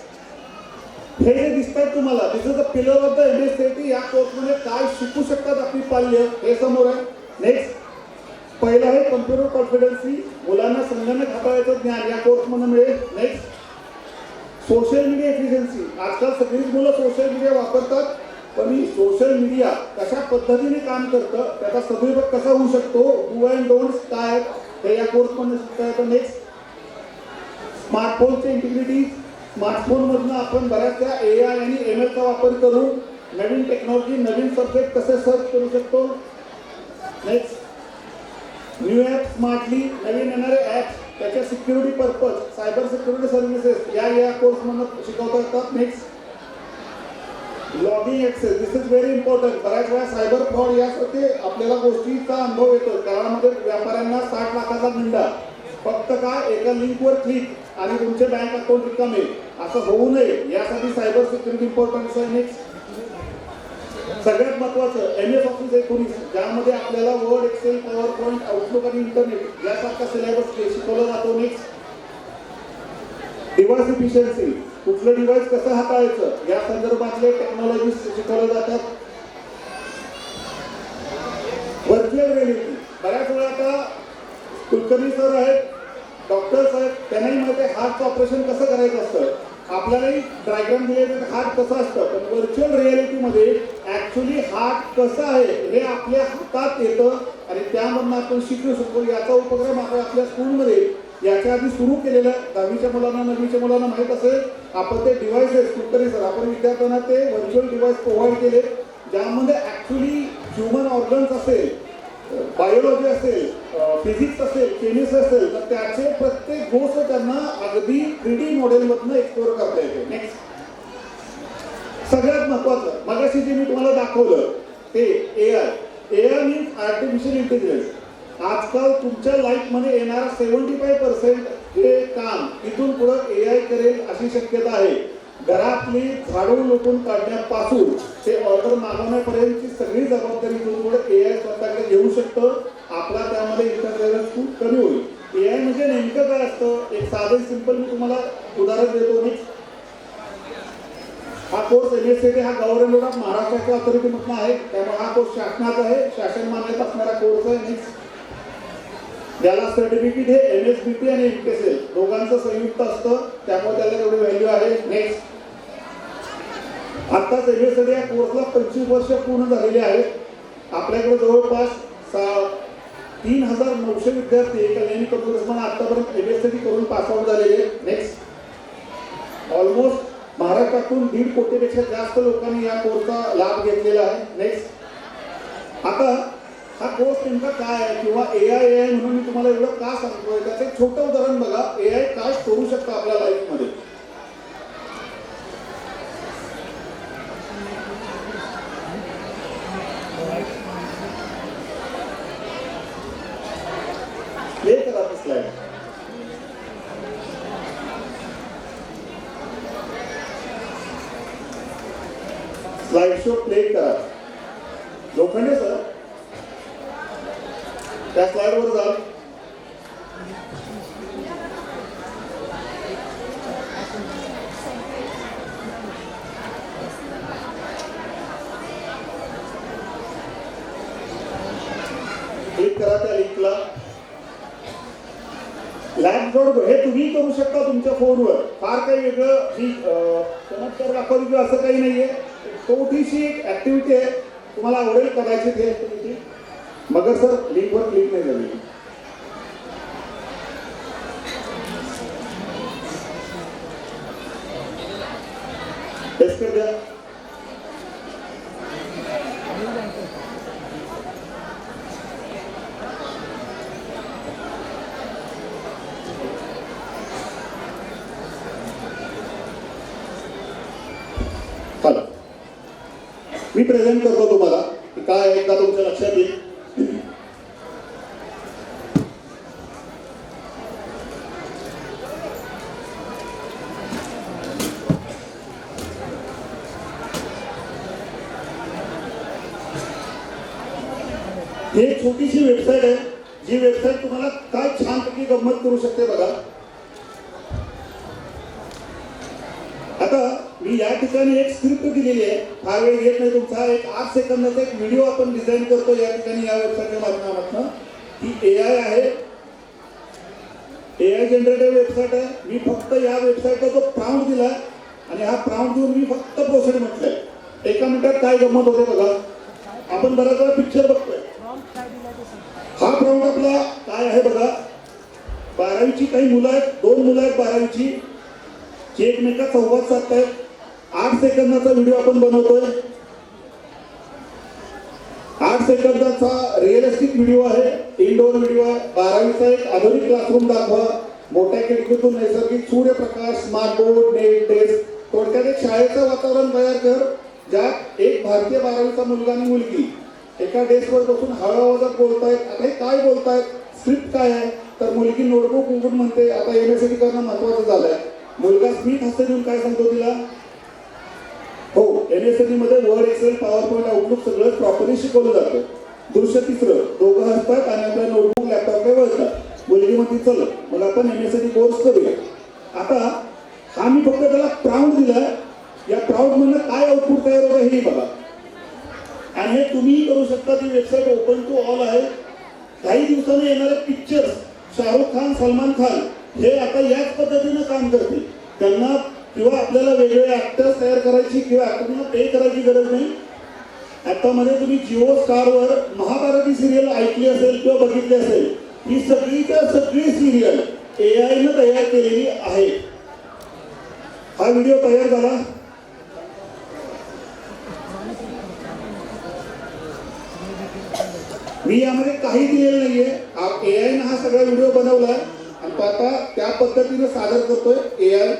हे जे दिसतात तुम्हाला, this is the pillar of the MSCIT. या कोर्समध्ये काय शिकू शकतात आपली पाल्य हे समोर आहे. नेक्स्ट, पहिलं आहे कम्प्युटर कॉन्फिडन्सी. मुलांना संगणक हाताळायचं ज्ञान या कोर्समध्ये मिळेल. Next, social media efficiency. आजकाल सगळीच मुलं सोशल मीडिया वापरतात, पण ही सोशल मीडिया कशा पद्धतीने काम करतं, त्याचा सदुपयोग कसा होऊ शकतो, डू अँड डोंट्स काय आहेत हे या कोर्समध्ये शिकता येतं. Next, स्मार्टफोनची integrity. स्मार्टफोनमधनं आपण बऱ्याचशा AI आणि MLचा वापर करून नवीन टेक्नॉलॉजी, नवीन सब्जेक्ट कसे सर्च करू शकतो. नेक्स्ट, न्यू ॲप स्मार्टली, नवीन येणारे ॲप्स, त्याच्या security purpose, cyber security services या कोर्समधून शिकवता येतात. Next, logging access. This is very important. बऱ्याच वेळा सायबर फ्रॉड यासारखे आपल्याला गोष्टीचा अनुभव येतो. काळामध्ये व्यापाऱ्यांना 60 लाखाचा मिंडा, फक्त काय एका लिंकवर क्लिक आणि तुमचे बँक अकाउंट रिकामे, असं होऊ नये यासाठी सायबर सिक्युरिटी इम्पॉर्टन्स आहे. नेक्स्ट, सगळ्यात महत्त्वाचं MS ऑफिस 19, ज्यामध्ये आपल्याला Word, Excel, PowerPoint, Outlook आणि इंटरनेट यासारखा सिलेबस शिकवला जातो. नेक्स्ट डिव्हाइस इफिशियन्सी, कुठलं डिव्हाइस कसं हाताळायचं या संदर्भातले टेक्नॉलॉजी शिकवल्या जातात. व्हर्च्युअल रिअलिटी, बऱ्याच वेळा आता कुलकर्णी सर आहेत, डॉक्टर्स आहेत, त्यांनाही माहिती आहे हार्टचं ऑपरेशन कसं करायचं असतं. आपल्यालाही डायग्राम दिले तर हार्ट कसं असतं, पण व्हर्च्युअल रिअलिटीमध्ये ॲक्च्युली हार्ट कसं आहे हे आपल्या हातात येतं आणि त्यामधून आपण शिकू शकतो. याचा उपक्रम आपण आपल्या स्कूलमध्ये याच्या आधी सुरू केलेला आहे. 10वीच्या मुलांना 9वीच्या मुलांना माहीत असेल. आपण ते डिव्हाइसेस कुलकर्णी सर आपण विद्यार्थ्यांना ते व्हर्च्युअल डिव्हाइस प्रोव्हाइड केले, ज्यामध्ये ॲक्च्युली ह्युमन ऑर्गन्स असेल, बायोलॉजी असेल, फिजिक्स असेल, केमिस्ट्री असेल, तर त्याचे प्रत्येक गोष्ट त्यांना अगदी 3D मॉडेलमधनं एक्सप्लोर करता येते. नेक्स्ट सगळ्यात महत्त्वाचं मगाशी जे मी तुम्हाला दाखवलं ते AI मीन्स आर्टिफिशियल इंटेलिजन्स. आजकाल तुमच्या लाईफमध्ये येणारा 75% हे काम इथून पुढं AI करेल अशी शक्यता आहे. घरातली झाडू लोटून काढण्यापासून ते ऑर्डर मागवण्यापर्यंतची सगळी जबाबदारी इथून पुढे AI स्वतःकडे घेऊ शकतं. आपला त्यामध्ये इंटरफेरन्स खूप कमी होईल. AI म्हणजे नेमकं काय असतं, एक साधं सिंपल मी तुम्हाला उदाहरण देतो. हा कोर्स MSCT हा गव्हर्नमेंट ऑफ महाराष्ट्राच्या अथॉरिटीमधून आहे, त्यामुळे हा कोर्स शासनाचा आहे, शासन मान्यता असणारा कोर्स आहे. याला सर्टिफिकेट हे MSBT आणि MTSL दोघांचं संयुक्त असतं, त्यामुळे त्याला एवढी व्हॅल्यू आहे. नेक्स्ट आत्ताच MSCT या कोर्सला 25 वर्ष पूर्ण झालेली आहेत. आपल्याकडे जवळपास 3,900 विद्यार्थी कल्याणी कम्प्युटर्समध्ये आतापर्यंत MSCT करून पासआउट झालेले. नेक्स्ट ऑलमोस्ट महाराष्ट्रातून 1.5 कोटीपेक्षा जास्त लोकांनी या कोर्सचा लाभ घेतलेला आहे. नेक्स्ट आता हा कोर्स नेमका काय आहे किंवा AI म्हणून मी तुम्हाला एवढं का सांगतोय, त्याचं एक छोटं उदाहरण बघा. AI काय करू शकतं आपल्या लाईफमध्ये. प्ले करा ती स्लाइड. स्लाइड शो प्ले करा. लोखंडे सर त्या स्लाइडवर जा. क्लिक करा त्या लिंकला. लॅब जोड हे तुम्ही करू शकता तुमच्या फोनवर. फार काही वेगळं ही चमत्कार दाखवली किंवा असं काही नाहीये. छोटीशी एक ऍक्टिव्हिटी आहे, तुम्हाला आवडेल कदाचित ही ऍक्टिव्हिटी. मगर सर लिंकवर क्लिक नाही झाली. टेस्ट कर द्या. चला मी प्रेझेंट करतो तुम्हाला काय एकदा तुमच्या लक्षात येईल. ही एक छोटीशी वेबसाईट आहे, जी वेबसाईट तुम्हाला काय छानपैकी गंमत करू शकते बघा. आता मी या ठिकाणी एक स्क्रिप्ट दिलेली आहे, फार वेळ घेत नाही तुमचा. एक 8 सेकंदाचा एक व्हिडिओ आपण डिझाईन करतो या ठिकाणी या वेबसाईटच्या माध्यमातून. ही AI आहे, AI जनरेटेड वेबसाईट आहे. मी फक्त या वेबसाईटला जो प्राउंट दिला आणि हा प्राउंट देऊन मी फक्त प्रोसेड म्हटलंय. 1 मिनिटात काय गंमत होते बघा. आपण बराच वेळा पिक्चर बघतोय. हा प्राउंट आपला काय आहे बघा. 12वीची काही मुलं आहेत, 2 मुलं आहेत 12वीची, जे एकमेकात संवाद साधतायत. 8 सेकंदाचा व्हिडिओ आपण बनवतोय. 8 सेकंदाचा रिअलिस्टिक व्हिडिओ आहे, इनडोअर व्हिडिओ आहे. 12वीचा एक आधुनिक क्लासरूम दाखवा. मोठ्या खिडकीतून नैसर्गिक सूर्यप्रकाश, स्मार्ट बोर्ड, नेट, डेस्क. थोडक्यात एक शाळेचं वातावरण तयार कर, ज्यात एक भारतीय 12वीचा मुलगा आणि मुलगी एका डेस्कवर बसून हळूहळू बोलतायत. आता हे काय बोलतायत, स्क्रिप्ट काय आहे, तर मुलगी नोटबुक उघडून म्हणते. आता MSCT करणं महत्वाचं झालंय. मुलगा स्मित हस्ते देऊन काय सांगतो तिला, हो MSCT मध्ये वर्ड एक्सेल पॉवरपॉईंट आउटलुक सगळं प्रॉपरली शिकवलं जातं. दृश्य तिसरं, दोघं असतात आणि आपल्या नोटबुक लॅपटॉपकडे वळतात. मुलगी म्हणते चल मग आपण MSc कोर्स करूया. आता हा मी फक्त त्याला प्राउड दिला. या प्राउड मधनं काय आउटपुट तयार होतं हे बघा. आणि हे तुम्हीही करू शकता. ती वेबसाईट ओपन टू ऑल आहे. काही दिवसांनी येणारे पिक्चर्स शाहरुख खान, सलमान खान हे आता याच पद्धतीनं काम करतील. त्यांना किंवा आपल्याला वेगवेगळे ऍक्टर्स तयार करायची किंवा ऍक्टरना पे करायची गरज नाही. आतामध्ये तुम्ही जिओ स्टारवर महाभारती सिरियल ऐकली असेल किंवा बघितली असेल. ही सगळीच्या सगळी सिरियल AI न तयार केलेली आहे. हा व्हिडिओ तयार झाला. मी यामध्ये काही दिलेलं नाहीये. AI ने हा सगळा व्हिडिओ बनवलाय आणि तो आता त्या पद्धतीने सादर करतोय AI.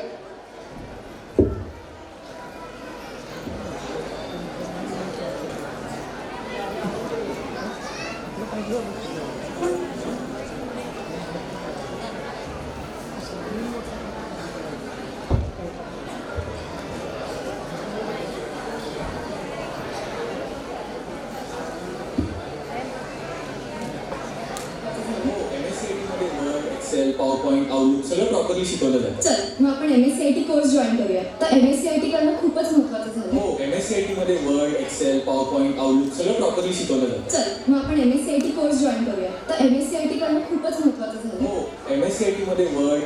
एक्सेल, पॉवरपॉईंट, आउटलुक सगळं प्रॉपरली शिकवलं जातं. चल मग आपण MSCIT कोर्स जॉईन करूया. तर MSCIT करणं खूपच महत्त्वाचं झालं. हो, MSCIT मध्ये वर्ड, एक्सेल, पॉवरपॉईंट, आउटलुक सगळं प्रॉपरली शिकवलं जातं. चल मग आपण MSCIT कोर्स जॉईन करूया. तर MSCIT करणं खूपच महत्त्वाचं झालं. हो, MSCIT मध्ये वर्ड.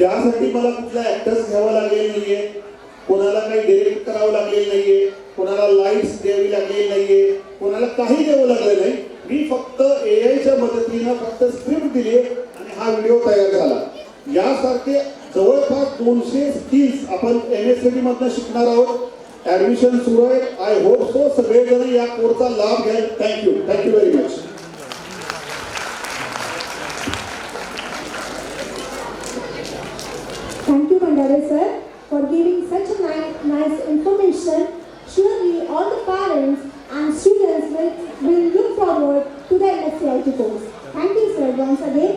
यासाठी मला कुठला ऍक्टर्स घ्यावा लागलेला नाहीये. कोणाला काही डिरेक्ट करावं लागलेलं नाहीये. कोणाला लाईट्स द्यावी लागलेली नाहीये. कोणाला काही द्यावं लागलं नाही. मी फक्त AIच्या मदतीनं फक्त स्क्रिप्ट दिली आणि हा व्हिडिओ तयार झाला. यासारखे जवळपास 200 स्किल्स आपण MSCIT मधनं शिकणार आहोत. ऍडमिशन सुरू आहे. आय होप सो सगळेजण या कोर्सचा लाभ घ्याल. Thank you very much. Thank you, Mandare sir, for giving such a nice information. Surely all the parents and students will look forward to the MSCIT course. Thank you, sir, once again.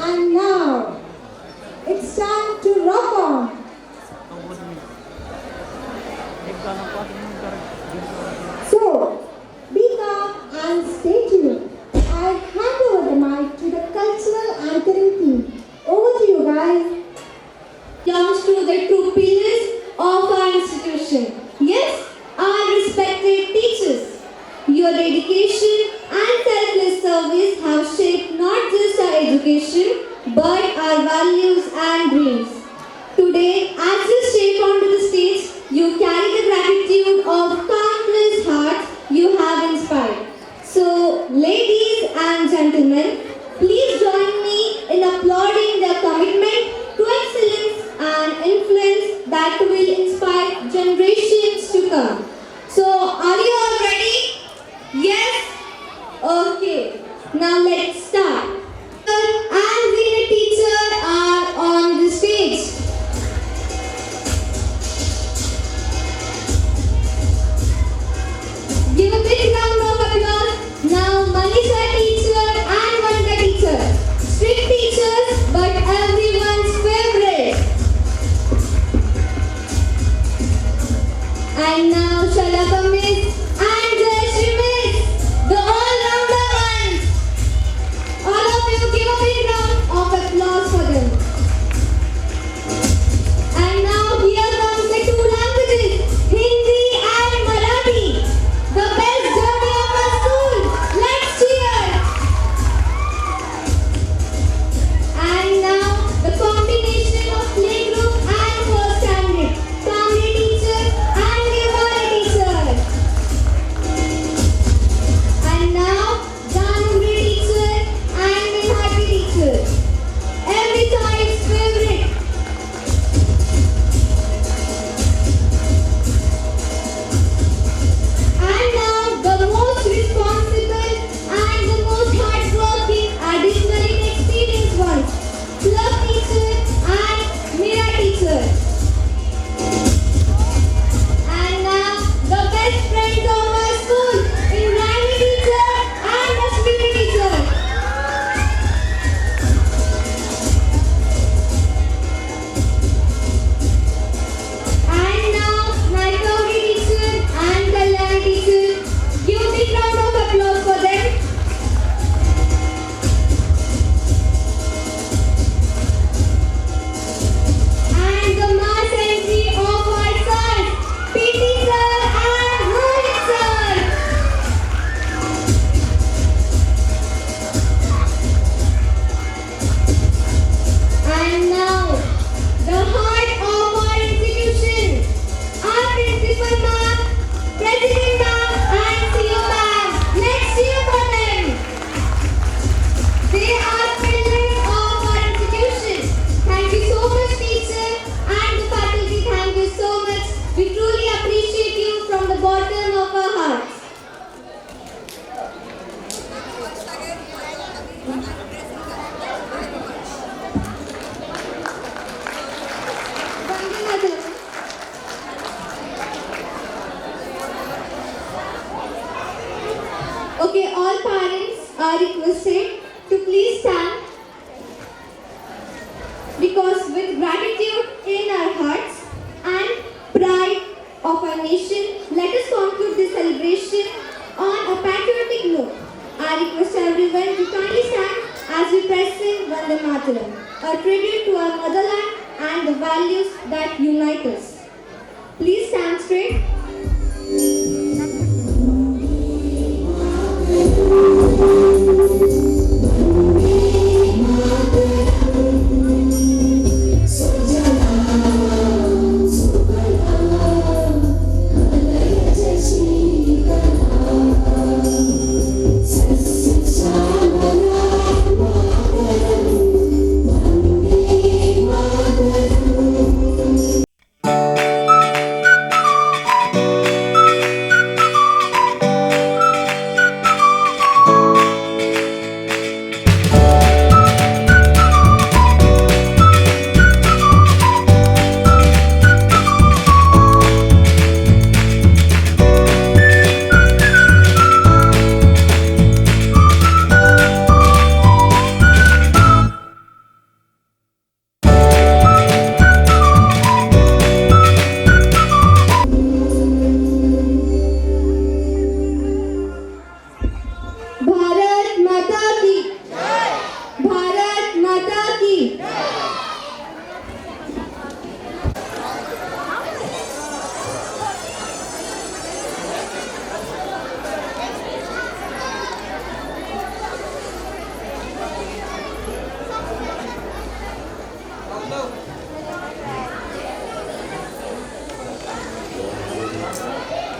And now, it's time to rock on. So, be calm and stay tuned. I hand over the mic to the cultural anchoring team. Over to you guys. Belongs to the true pillars of our institution. Yes, our respected teachers. Your dedication and selfless service have shaped not just our education, but our values and dreams. Today, as you step onto the stage, you carry the gratitude of countless hearts you have inspired. So, ladies and gentlemen, please join me in applauding their commitment to excellence and influence that will inspire generations to come. So, are you all ready? Yes? Okay. Now let's start. And the teacher are on the stage. Give a big round of applause. Now Manisha teacher and one Okay, all parents are requested to please stand, because with gratitude in our hearts and pride of our nation, let us conclude this celebration on a patriotic note. I request everyone to kindly stand as we present Vande Mataram, a tribute to our motherland and the values that unite us. Please stand straight.